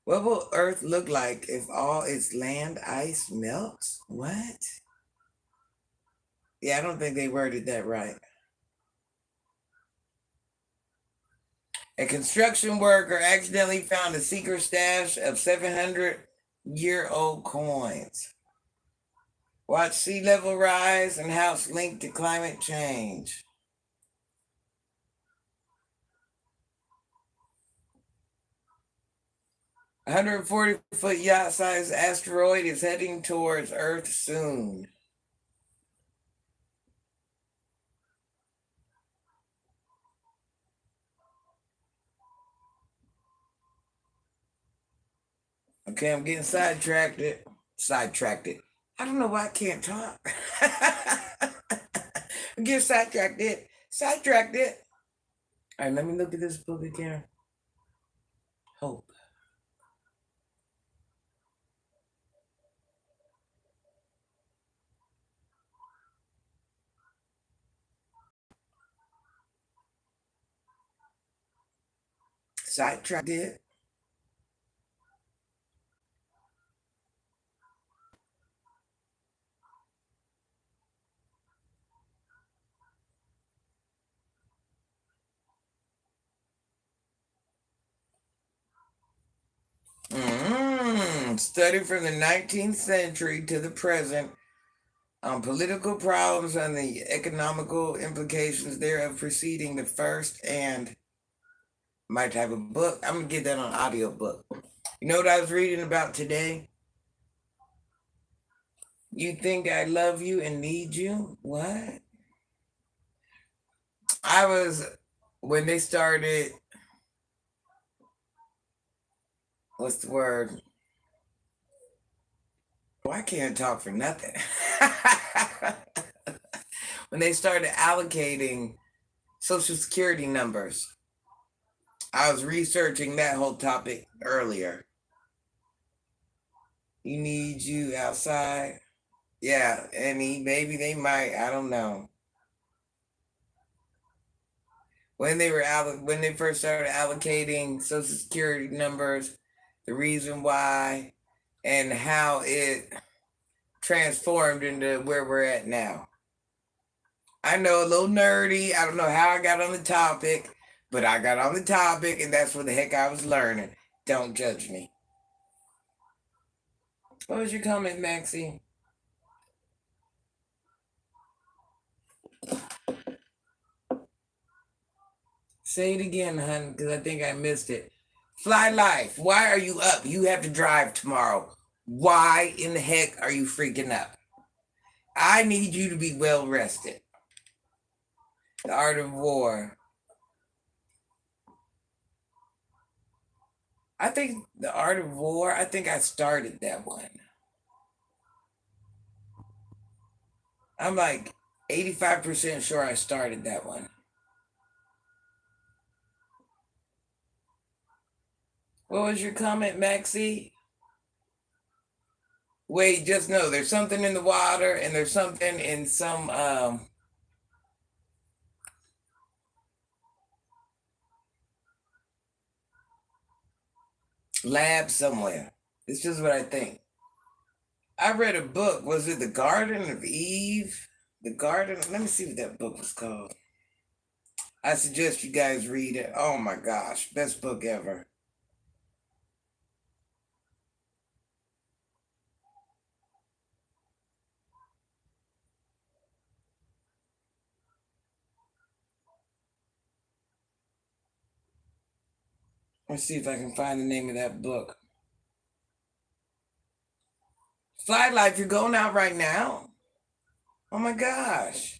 S1: What will Earth look like if all its land ice melts? What? Yeah, I don't think they worded that right. A construction worker accidentally found a secret stash of 700-year-old coins. Watch sea level rise and how it's linked to climate change. 140-foot yacht-sized asteroid is heading towards Earth soon. Okay, I'm getting sidetracked. Sidetracked. I don't know why I can't talk. I'm getting sidetracked. Sidetracked. All right, let me look at this book again. Hope. Sidetracked. Study from the 19th century to the present on political problems and the economical implications thereof preceding the first and my type of book. I'm going to get that on audiobook. You know what I was reading about today? You think I love you and need you? What? I was, when they started, what's the word? Well, I can't talk for nothing. When they started allocating Social Security numbers, I was researching that whole topic earlier. You need you outside. Yeah, and maybe they might, I don't know. When they first started allocating Social Security numbers, the reason why and how it transformed into where we're at now. I know, a little nerdy. I don't know how I got on the topic, but I got on the topic and that's what the heck I was learning. Don't judge me. What was your comment, Maxie? Say it again, hun, because I think I missed it. Fly Life, why are you up? You have to drive tomorrow. Why in the heck are you freaking up? I need you to be well rested. The Art of War. I think The Art of War, I think I started that one. I'm like 85% sure I started that one. What was your comment, Maxie? Wait, just know there's something in the water and there's something in some lab somewhere. It's just what I think. I read a book. Was it The Garden of Eve? The Garden. Let me see what that book was called. I suggest you guys read it. Oh my gosh, best book ever. Let's see if I can find the name of that book. Fly Life, you're going out right now? Oh my gosh.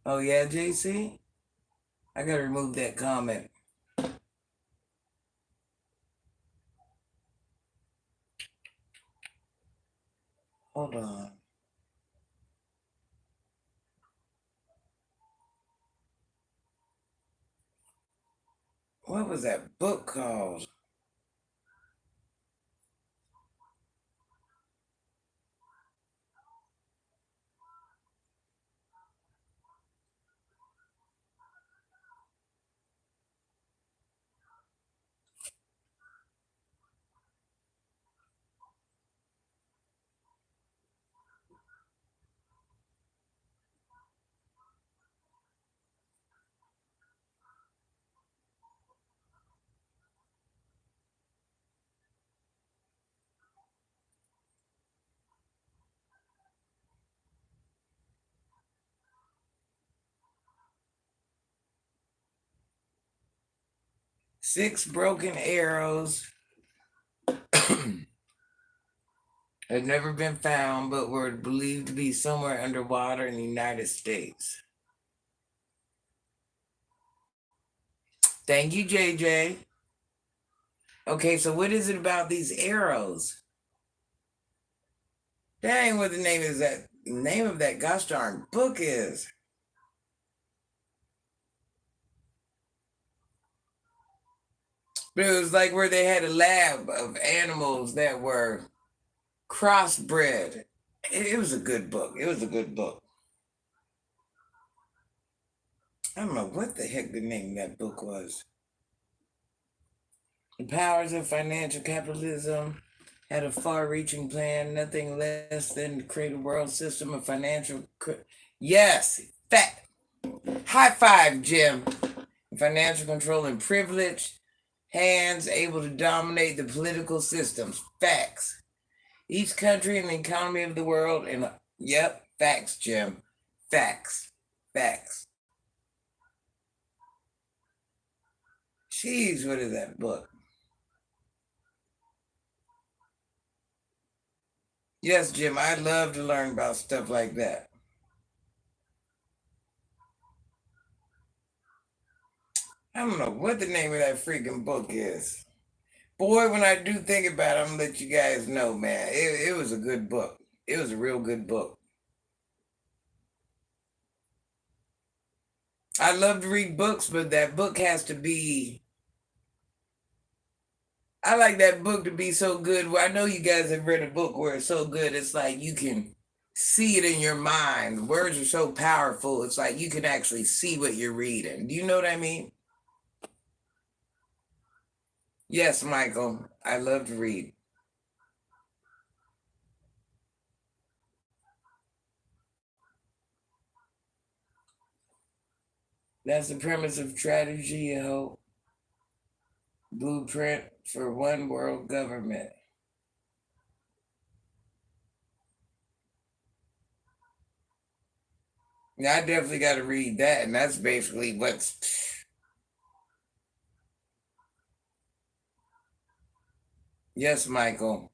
S1: Oh yeah, JC? I gotta remove that comment. Hold on. What was that book called? Six Broken Arrows had never been found, but were believed to be somewhere underwater in the United States. Thank you, JJ. Okay, so what is it about these arrows? That ain't what the name of that gosh darn book is. But it was like where they had a lab of animals that were crossbred. It was a good book. It was a good book. I don't know what the heck the name of that book was. The powers of financial capitalism had a far-reaching plan, nothing less than to create a world system of financial. Yes, fact. High five, Jim. Financial control and privilege, hands able to dominate the political systems. Facts. Each country and the economy of the world, and yep, facts, Jim. Facts. Facts. Jeez, what is that book? Yes, Jim, I love to learn about stuff like that. I don't know what the name of that freaking book is. Boy, when I do think about it, I'm gonna let you guys know, man. It was a good book. It was a real good book. I love to read books, but that book has to be. I like that book to be so good. Well, I know you guys have read a book where it's so good, it's like you can see it in your mind. The words are so powerful, it's like you can actually see what you're reading. Do you know what I mean? Yes, Michael, I love to read. That's the premise of Strategy and Hope. Blueprint for One World Government. Yeah, I definitely got to read that, and that's basically what's. Yes, Michael.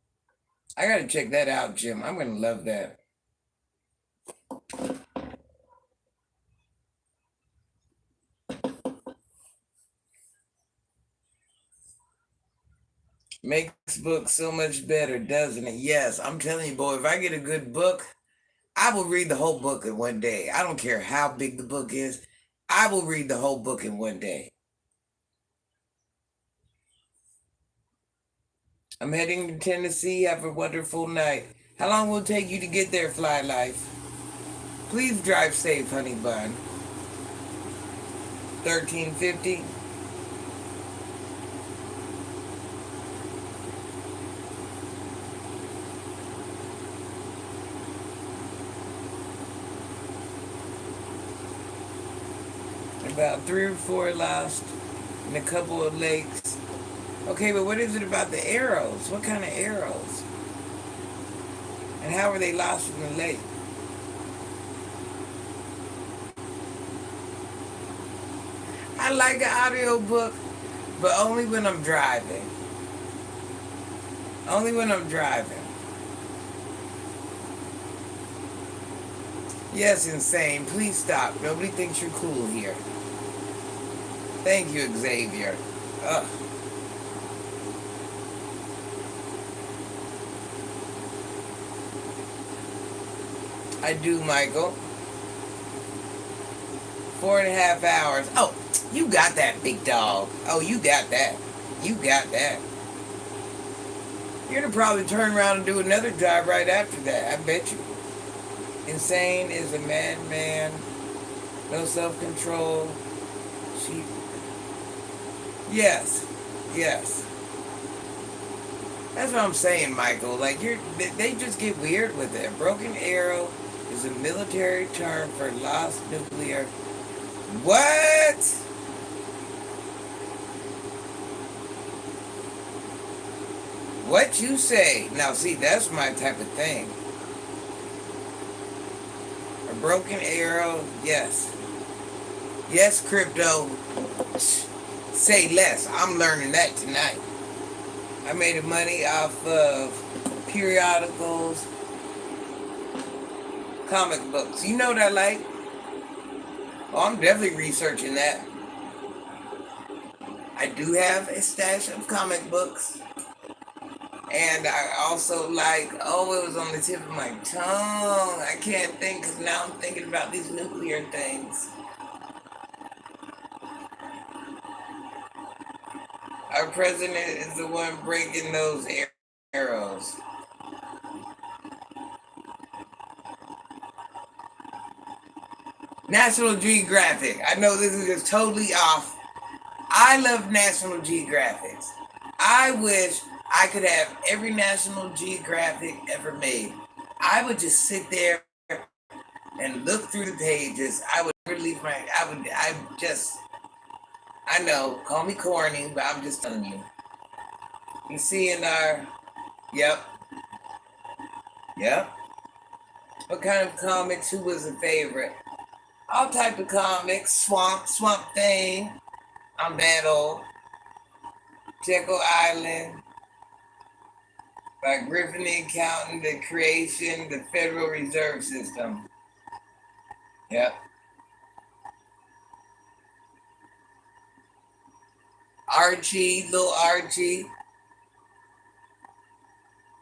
S1: I got to check that out, Jim. I'm gonna love that. Makes books so much better, doesn't it? Yes, I'm telling you, boy. If I get a good book, I will read the whole book in one day. I don't care how big the book is. I will read the whole book in one day. I'm heading to Tennessee. Have a wonderful night. How long will it take you to get there, Fly Life? Please drive safe, honey bun. 1350. About 3 or 4 lost in a couple of lakes. Okay, but what is it about the arrows? What kind of arrows? And how were they lost in the lake? I like an audio book, but only when I'm driving. Only when I'm driving. Yes, insane. Please stop. Nobody thinks you're cool here. Thank you, Xavier. Ugh. I do, Michael. 4.5 hours. Oh, you got that, big dog. Oh, you got that. You got that. You're gonna probably turn around and do another drive right after that. I bet you. Insane is a madman. No self-control. She. Yes. Yes. That's what I'm saying, Michael. Like they just get weird with it. Broken arrow is a military term for lost nuclear. What? What you say? Now, see, that's my type of thing. A broken arrow, yes. Yes, crypto. Say less. I'm learning that tonight. I made money off of periodicals, comic books. You know what I like? Oh, I'm definitely researching that. I do have a stash of comic books. And I also like, oh, it was on the tip of my tongue. I can't think because now I'm thinking about these nuclear things. Our president is the one breaking those arrows. National Geographic. I know this is just totally off. I love National Geographics. I wish I could have every National Geographic ever made. I would just sit there and look through the pages. I would never leave my. I just. I know. Call me corny, but I'm just telling you. You see in our. Yep. Yep. What kind of comics? Who was a favorite? All type of comics. Swamp Thing. I'm that old. Jekyll Island. By Griffin the Accountant, the creation, the Federal Reserve System. Yep. Archie, little Archie.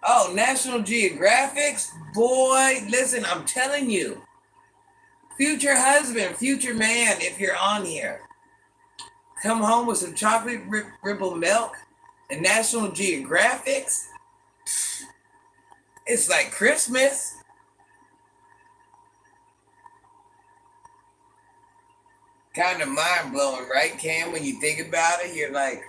S1: Oh, National Geographics? Boy, listen, I'm telling you. Future husband, future man, if you're on here. Come home with some chocolate ripple milk and National Geographics. It's like Christmas. Kind of mind blowing, right, Cam? When you think about it, you're like,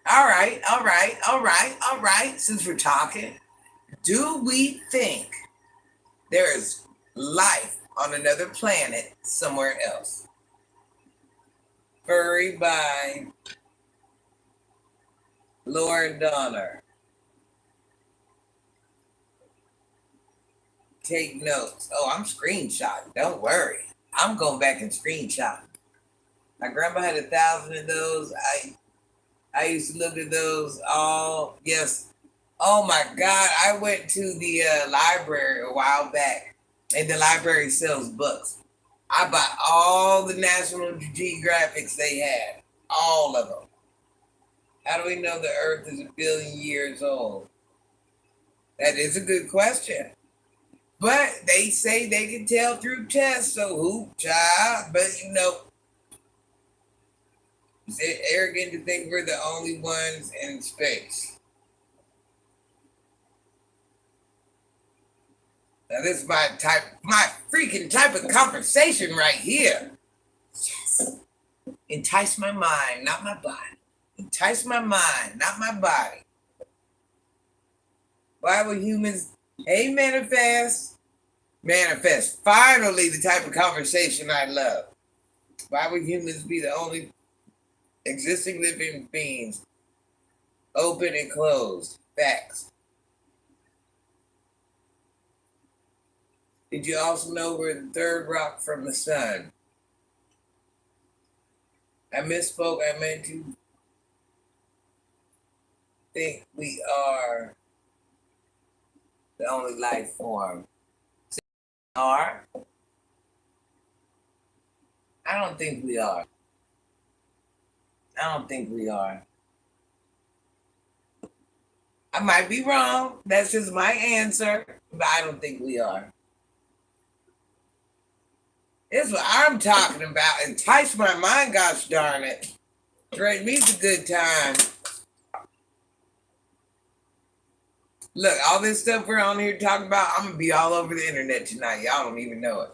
S1: all right, all right, all right, all right. Since we're talking, do we think there is life on another planet somewhere else? Furry by Lauren Donner. Take notes. Oh, I'm screenshotting. Don't worry. I'm going back and screenshotting. My grandma had 1,000 of those. I used to look at those all. Yes. Oh my God! I went to the library a while back, and the library sells books. I bought all the National Geographics they had, all of them. How do we know the Earth is 1 billion years old? That is a good question. But they say they can tell through tests, so who, child? But is it arrogant to think we're the only ones in space? Now this is my freaking type of conversation right here. Yes. Entice my mind, not my body. Entice my mind, not my body. Why would humans, hey, manifest? Manifest. Finally, the type of conversation I love. Why would humans be the only existing living beings? Open and closed. Facts. Did you also know we're the third rock from the sun? I misspoke. I meant to think we are the only life form. Are? I don't think we are. I don't think we are. I might be wrong. That's just my answer. But I don't think we are. This is what I'm talking about. Entice my mind, gosh darn it. Great me's a good time. Look, all this stuff we're on here talking about, I'm going to be all over the internet tonight. Y'all don't even know it.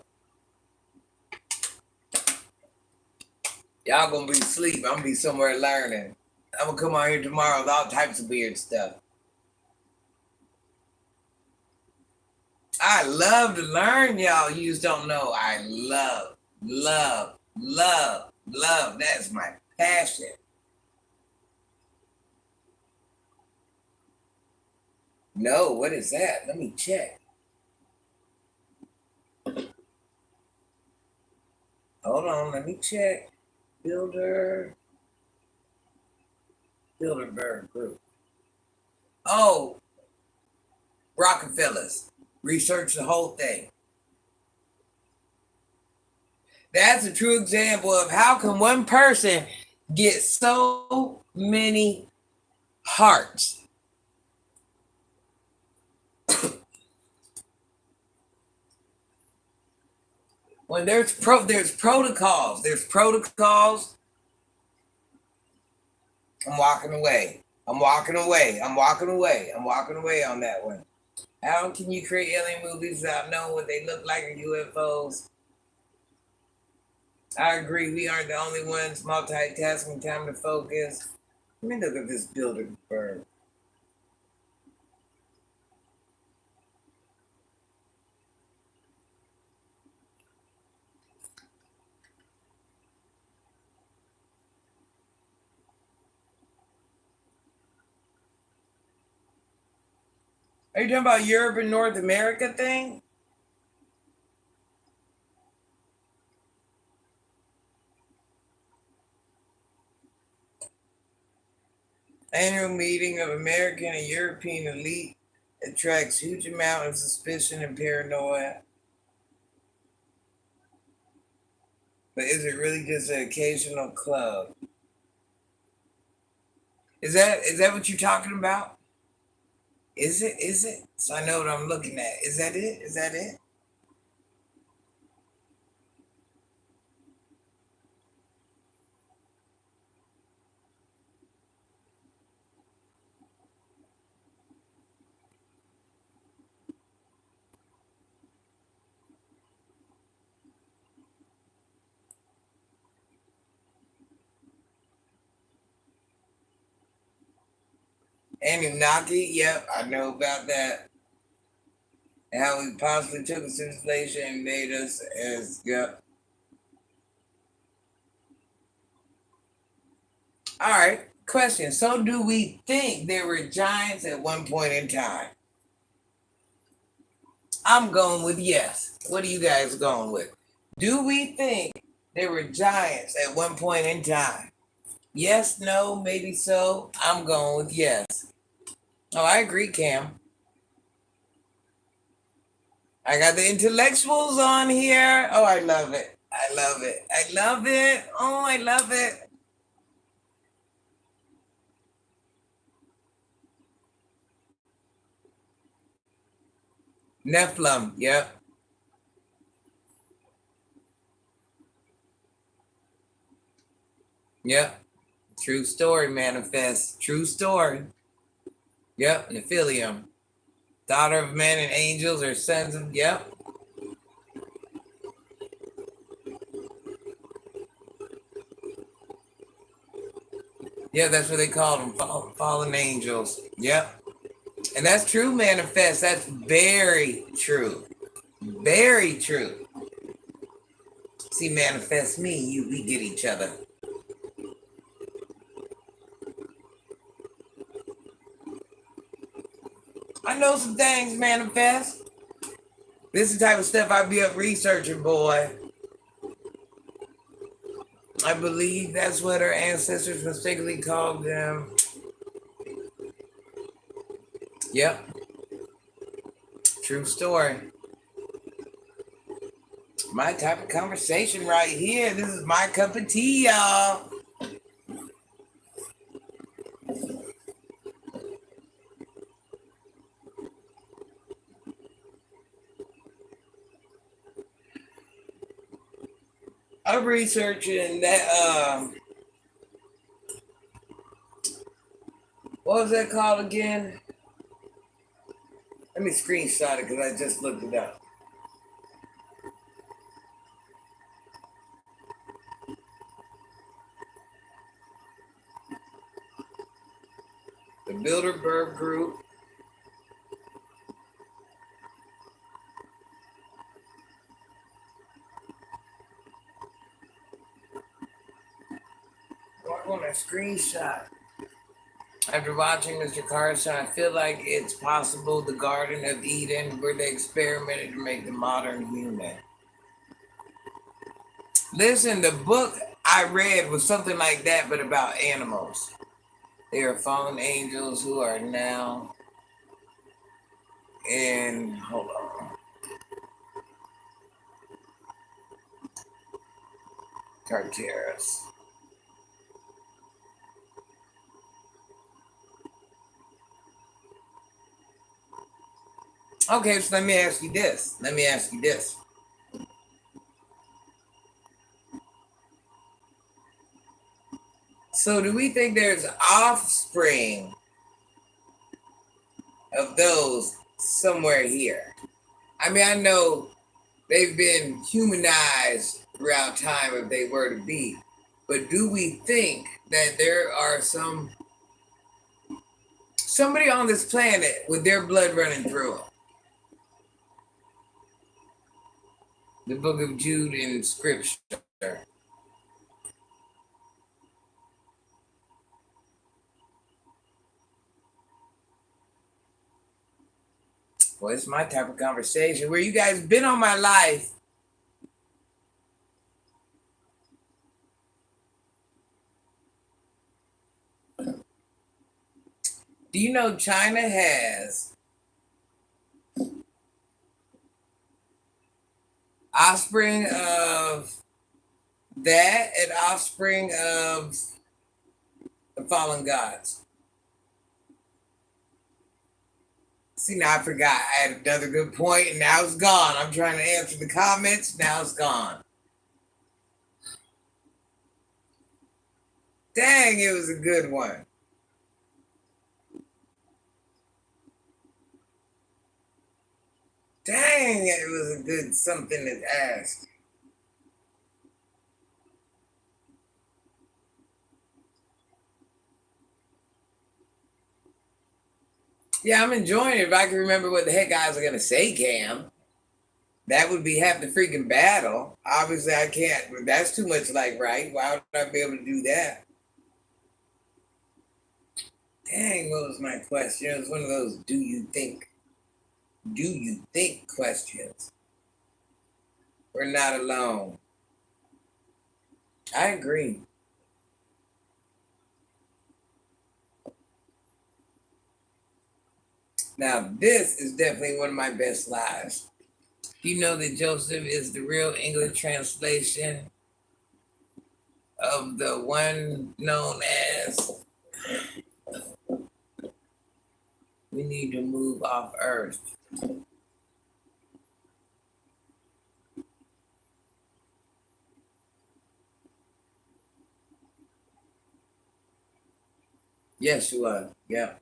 S1: Y'all going to be asleep. I'm going to be somewhere learning. I'm going to come on here tomorrow with all types of weird stuff. I love to learn, y'all. You just don't know. I love. That's my passion. No, what is that? Let me check. Hold on, let me check. Bilderberg Group. Oh, Rockefellers. Research the whole thing. That's a true example of how can one person get so many hearts. When there's protocols. There's protocols. I'm walking away on that one. How can you create alien movies without knowing what they look like in UFOs? I agree, we aren't the only ones multitasking, time to focus. Let me look at this Bilderberg. Are you talking about Europe and North America thing? Annual meeting of American and European elite attracts huge amount of suspicion and paranoia. But is it really just an occasional club? Is that what you're talking about? Is it? Is it? So I know what I'm looking at. Is that it? Is that it? Anunnaki, yep, I know about that. And how we possibly took a civilization and made us as, yep. All right, question. So do we think there were giants at one point in time? I'm going with yes. What are you guys going with? Do we think there were giants at one point in time? Yes, no, maybe so. I'm going with yes. Oh, I agree, Cam. I got the intellectuals on here. Oh, I love it. I love it. I love it. Oh, I love it. Nephilim. Yep. Yep. True story manifest. True story. Yep. Nephilium. Daughter of men and angels or sons of. Yep. Yeah, that's what they called them. Fallen angels. Yep. And that's true manifest. That's very true. Very true. See, manifest me, we get each other. I know some things manifest. This is the type of stuff I be up researching, boy. I believe that's what our ancestors mistakenly called them. Yep. True story. My type of conversation right here. This is my cup of tea, y'all. I'm researching that. What was that called again? Let me screenshot it because I just looked it up. The Bilderberg Group. I want a screenshot. After watching Mr. Carson, I feel like it's possible the Garden of Eden where they experimented to make the modern human. Listen, the book I read was something like that, but about animals. They are fallen angels who are now in, hold on, Tartarus. Okay, so let me ask you this. So, do we think there's offspring of those somewhere here? I mean, I know they've been humanized throughout time if they were to be, but do we think that there are somebody on this planet with their blood running through them? The book of Jude in scripture. Well, it's my type of conversation where you guys been on my life. Do you know China has offspring of that and offspring of the fallen gods? See, now I forgot. I had another good point and now it's gone. I'm trying to answer the comments. Now it's gone. Dang, it was a good one. Dang, it was a good something to ask. Yeah, I'm enjoying it. If I can remember what the heck I was going to say, Cam, that would be half the freaking battle. Obviously, I can't. That's too much like right. Why would I be able to do that? Dang, what was my question? It was one of those do you think Do you think questions? We're not alone. I agree. Now, this is definitely one of my best lies. You know that Joseph is the real English translation of the one known as we need to move off Earth. Yes, you are. Yeah.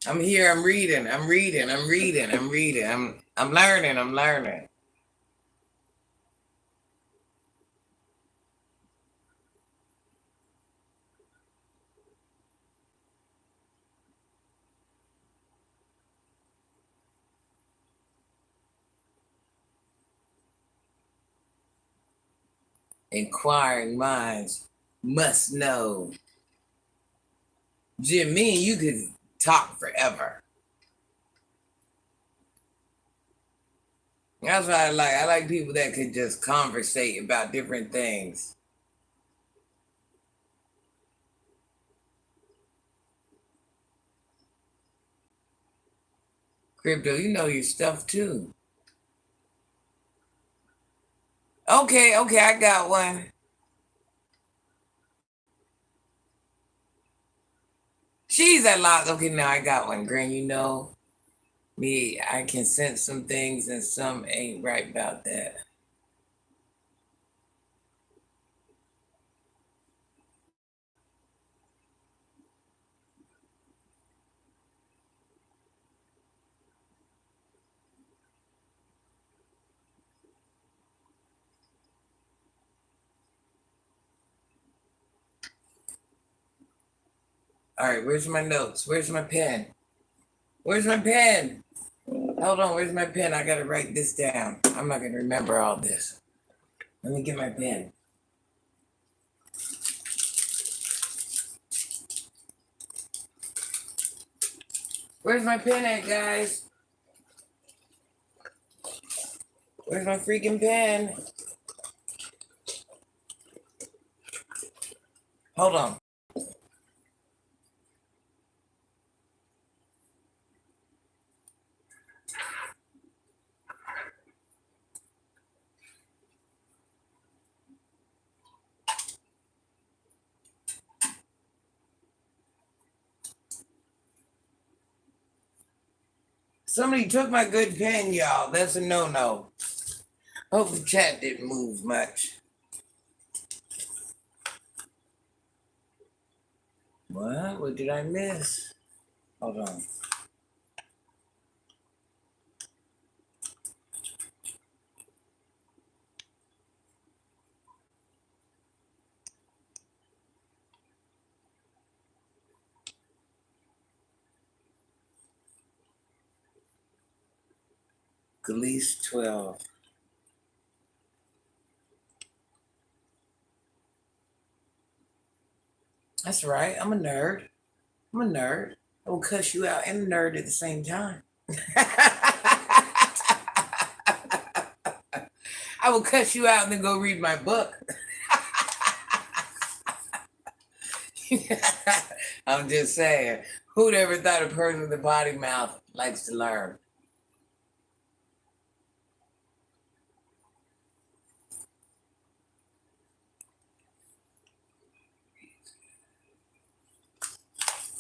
S1: I'm here. I'm reading. I'm reading. I'm reading. I'm reading. I'm learning. I'm learning. Inquiring minds must know. Jim, me and you could talk forever. That's what I like. I like people that could just conversate about different things. Crypto, you know your stuff too. Okay, okay, I got one. She's a lot. Okay, now I got one. Green, you know me, I can sense some things and some ain't right about that. All right, where's my notes? Where's my pen? Where's my pen? Hold on, where's my pen? I gotta write this down. I'm not gonna remember all this. Let me get my pen. Where's my pen at, guys? Where's my freaking pen? Hold on. Somebody took my good pen, y'all. That's a no-no. Hope the chat didn't move much. What? What did I miss? Hold on. At least 12. That's right. I'm a nerd. I'm a nerd. I will cuss you out and a nerd at the same time. I will cuss you out and then go read my book. I'm just saying. Who'd ever thought a person with a potty mouth likes to learn?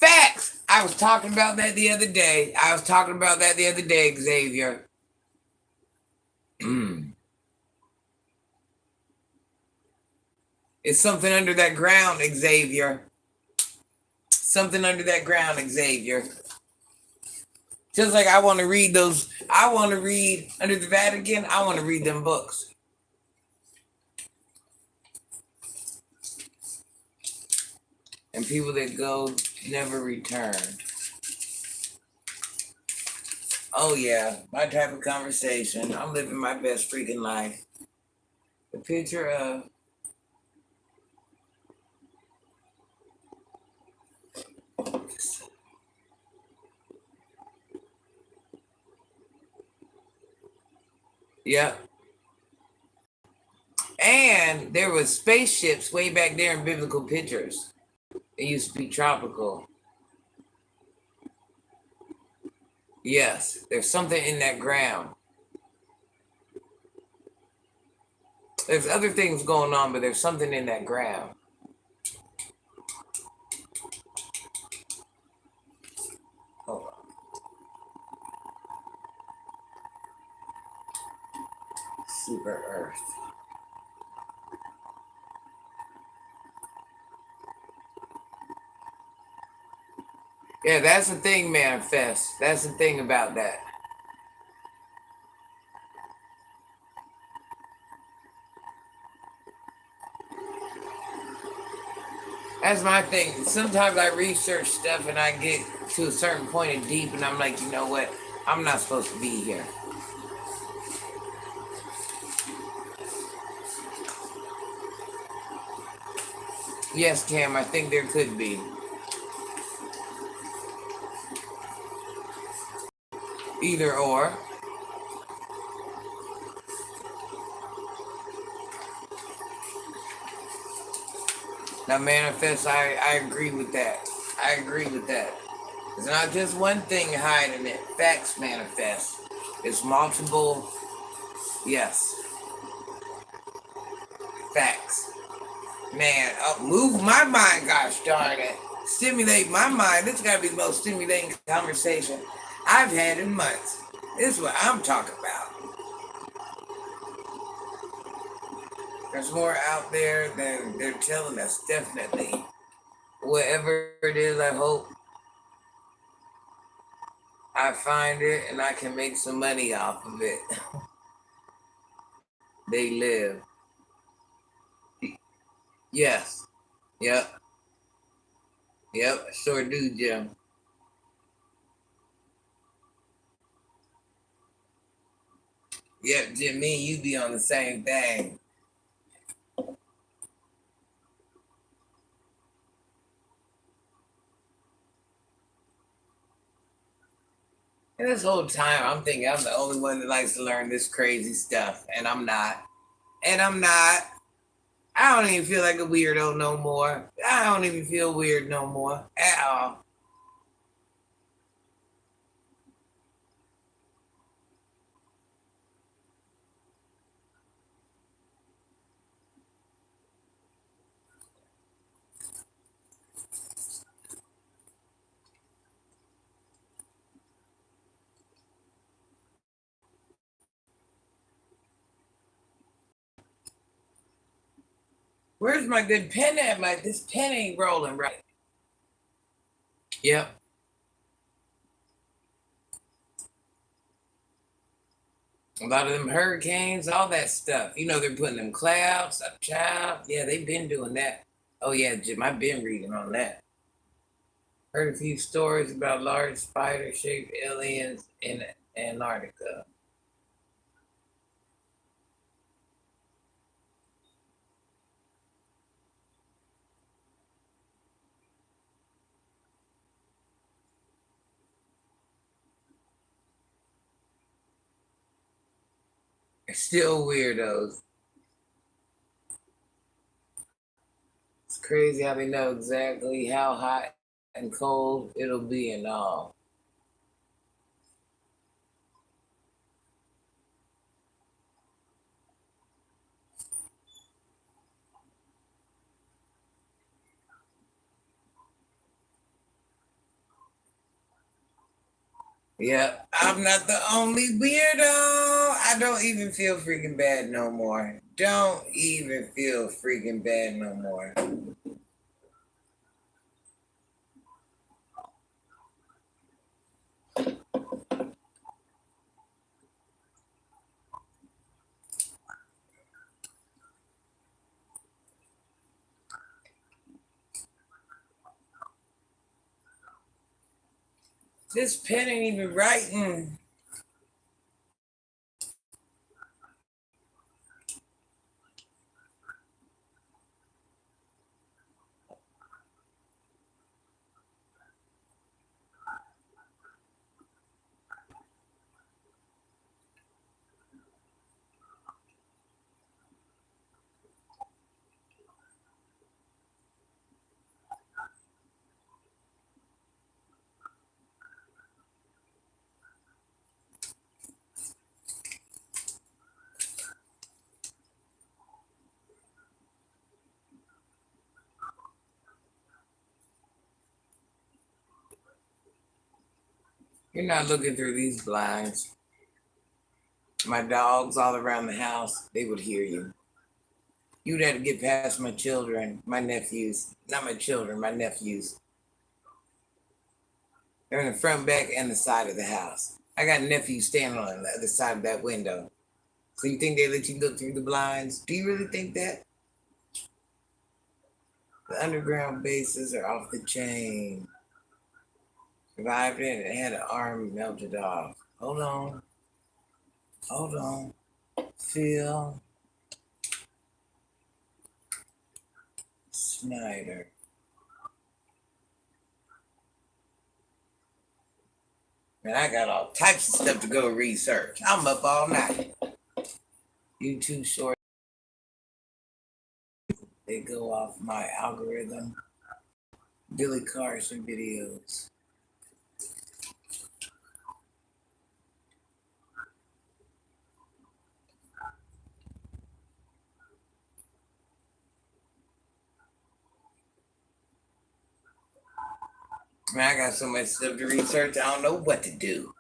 S1: Facts. I was talking about that the other day. Xavier. It's something under that ground, Xavier. Something under that ground, Xavier. Just like I want to read those, I want to read under the Vatican, I want to read them books. And people that go never return. Oh yeah, my type of conversation. I'm living my best freaking life. The picture of yeah. And there was spaceships way back there in biblical pictures. It used to be tropical. Yes, there's something in that ground. There's other things going on, but there's something in that ground. Hold on. Super Earth. Yeah, that's the thing, manifest. That's the thing about that. That's my thing. Sometimes I research stuff and I get to a certain point of deep and I'm like, you know what? I'm not supposed to be here. Yes, Cam, I think there could be. Either or. Now, manifest, I agree with that. I agree with that. It's not just one thing hiding it. Facts manifest. It's multiple, yes. Facts. Man, move my mind, gosh darn it. Stimulate my mind. This got to be the most stimulating conversation I've had in months. This is what I'm talking about. There's more out there than they're telling us, definitely. Whatever it is, I hope I find it and I can make some money off of it. They live. Yes. Yep. Yep. Sure do, Jim. Yep, Jim, me and you be on the same thing. And this whole time, I'm thinking I'm the only one that likes to learn this crazy stuff, and I'm not. And I'm not. I don't even feel like a weirdo no more. I don't even feel weird no more at all. Where's my good pen at? This pen ain't rolling right. Yep. A lot of them hurricanes, all that stuff. You know, they're putting them clouds, a child. Yeah, they've been doing that. Oh yeah, Jim, I've been reading on that. Heard a few stories about large spider-shaped aliens in Antarctica. They're still weirdos. It's crazy how they know exactly how hot and cold it'll be and all. Yeah, I'm not the only weirdo. I don't even feel freaking bad no more. Don't even feel freaking bad no more. This pen ain't even writing. You're not looking through these blinds. My dogs all around the house, they would hear you. You'd have to get past my children, my nephews. Not my children, my nephews. They're in the front, back, and the side of the house. I got nephews standing on the other side of that window. So you think they let you look through the blinds? Do you really think that? The underground bases are off the chain. Survived it and had an arm melted off. Hold on. Hold on. Phil Snyder. Man, I got all types of stuff to go research. I'm up all night. YouTube shorts, they go off my algorithm. Billy Carson videos. Man, I got so much stuff to research, I don't know what to do.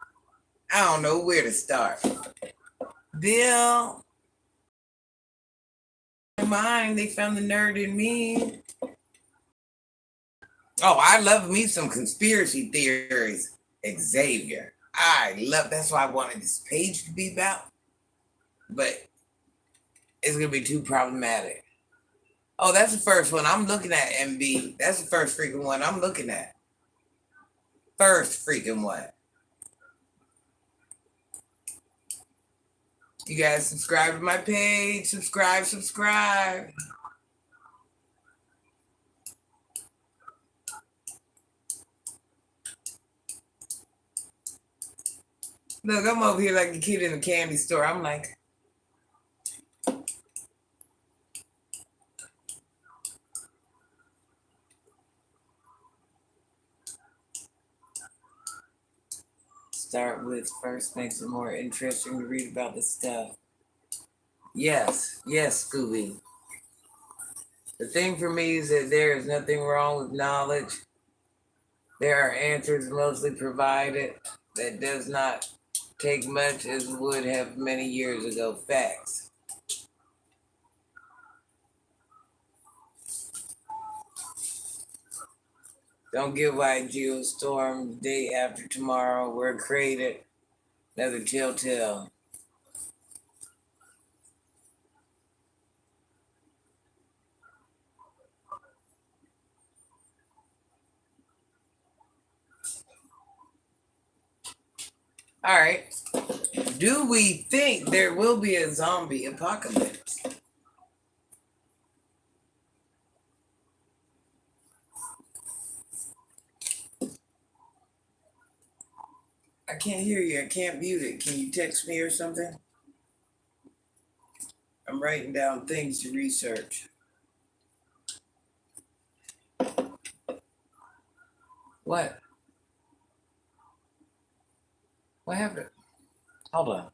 S1: I don't know where to start. Bill, in mine, they found the nerd in me. Oh, I love me some conspiracy theories. Xavier. That's why I wanted this page to be about. But it's gonna be too problematic. Oh, that's the first one I'm looking at, MB. That's the first freaking one I'm looking at. First freaking one. You guys subscribe to my page. Subscribe. Look, I'm over here like a kid in a candy store. I'm like, start with first makes it more interesting to read about this stuff. Yes, Scooby. The thing for me is that there is nothing wrong with knowledge. There are answers mostly provided that does not take much as would have many years ago. Facts. Don't get why Geostorm day after tomorrow were created. Another telltale. All right. Do we think there will be a zombie apocalypse? I can't hear you. I can't mute it. Can you text me or something? I'm writing down things to research. What? What happened? Hold on.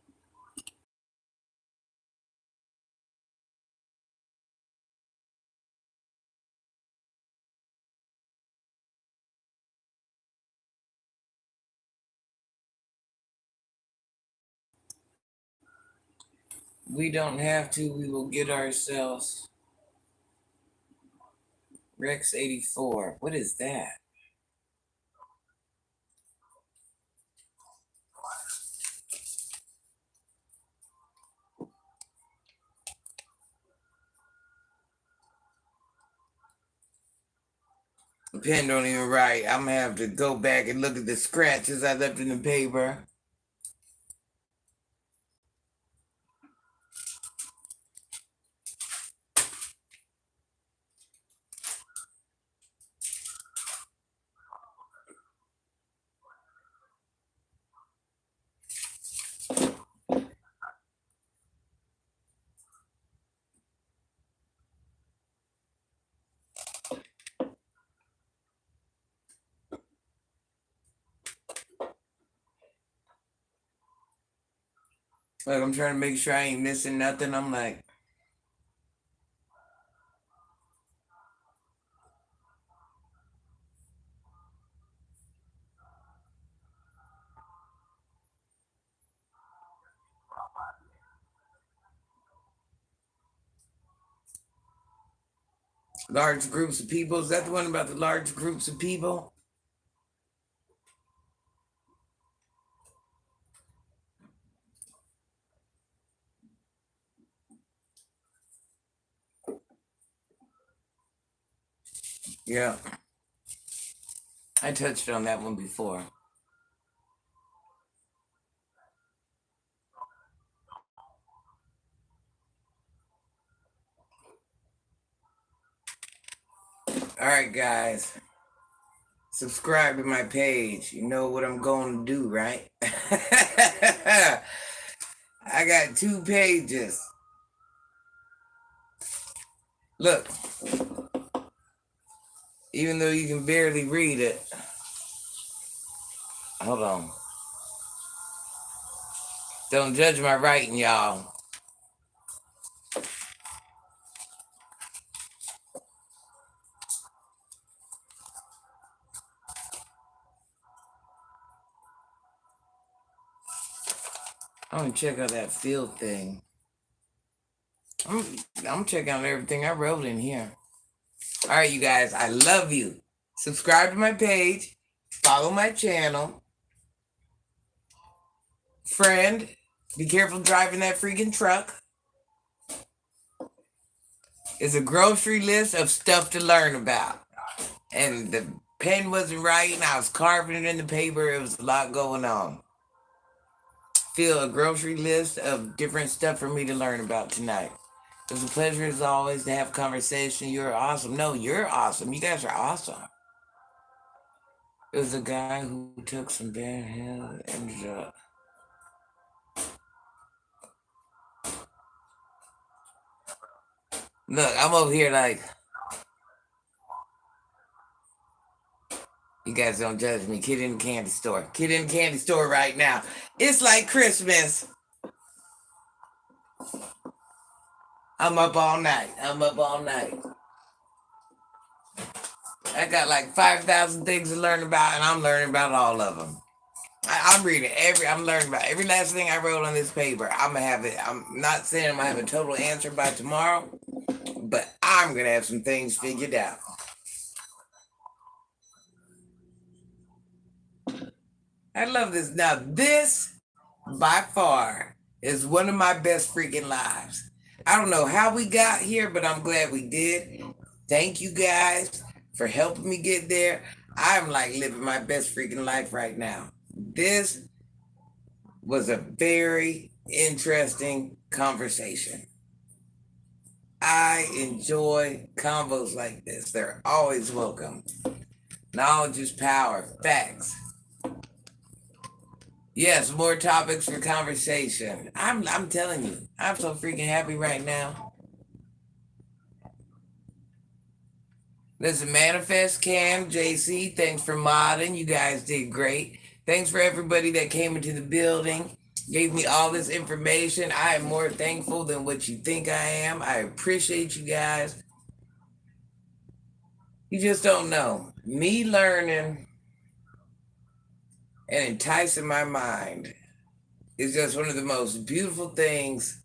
S1: We don't have to. We will get ourselves Rex 84. What is that? The pen don't even write. I'm gonna have to go back and look at the scratches I left in the paper. Like I'm trying to make sure I ain't missing nothing. I'm like, large groups of people. Is that the one about the large groups of people? Yeah. I touched on that one before. All right, guys. Subscribe to my page. You know what I'm going to do, right? I got 2 pages. Look, even though you can barely read it, hold on. Don't judge my writing, y'all. I'm gonna check out that field thing. I'm checking out everything I wrote in here. All right, you guys, I love you. Subscribe to my page. Follow my channel. Friend, be careful driving that freaking truck. It's a grocery list of stuff to learn about. And the pen wasn't right, and I was carving it in the paper. It was a lot going on. Feel a grocery list of different stuff for me to learn about tonight. It was a pleasure as always to have conversation. You're awesome. No, you're awesome. You guys are awesome. It was a guy who took some bad health and look, I'm over here like, you guys don't judge me. Kid in the candy store. Kid in the candy store right now. It's like Christmas. I'm up all night. I'm up all night. I got like 5,000 things to learn about, and I'm learning about all of them. I'm reading I'm learning about every last thing I wrote on this paper. I'm gonna have it. I'm not saying I'm gonna have a total answer by tomorrow, but I'm gonna have some things figured out. I love this. Now, this by far is one of my best freaking lives. I don't know how we got here, but I'm glad we did. Thank you guys for helping me get there. I'm like living my best freaking life right now. This was a very interesting conversation. I enjoy combos like this. They're always welcome. Knowledge is power. Facts. Yes, more topics for conversation. I'm telling you, I'm so freaking happy right now. Listen, Manifest, Cam, JC, thanks for modding. You guys did great. Thanks for everybody that came into the building, gave me all this information. I am more thankful than what you think I am. I appreciate you guys. You just don't know. Me learning and enticing my mind is just one of the most beautiful things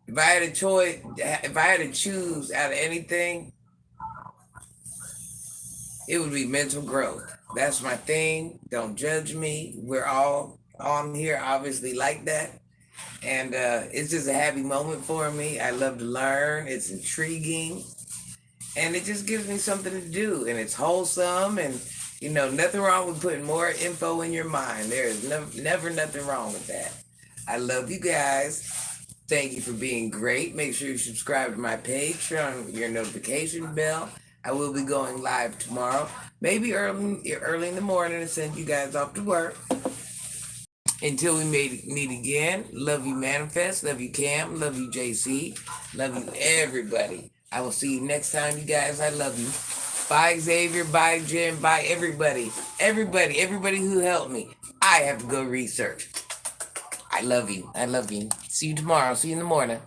S1: If I had a choice, if I had to choose out of anything, it would be mental growth. That's my thing. Don't judge me. We're all on here, obviously, like that. And it's just a happy moment for me. I love to learn. It's intriguing. And it just gives me something to do. And it's wholesome. And, nothing wrong with putting more info in your mind. There is never nothing wrong with that. I love you guys. Thank you for being great. Make sure you subscribe to my page, turn on your notification bell. I will be going live tomorrow, maybe early in the morning, to send you guys off to work. Until we meet again, love you, Manifest. Love you, Cam. Love you, JC. Love you, everybody. I will see you next time, you guys. I love you. Bye, Xavier. Bye, Jim. Bye, everybody. Everybody who helped me. I have to go research. I love you. I love you. See you tomorrow. See you in the morning.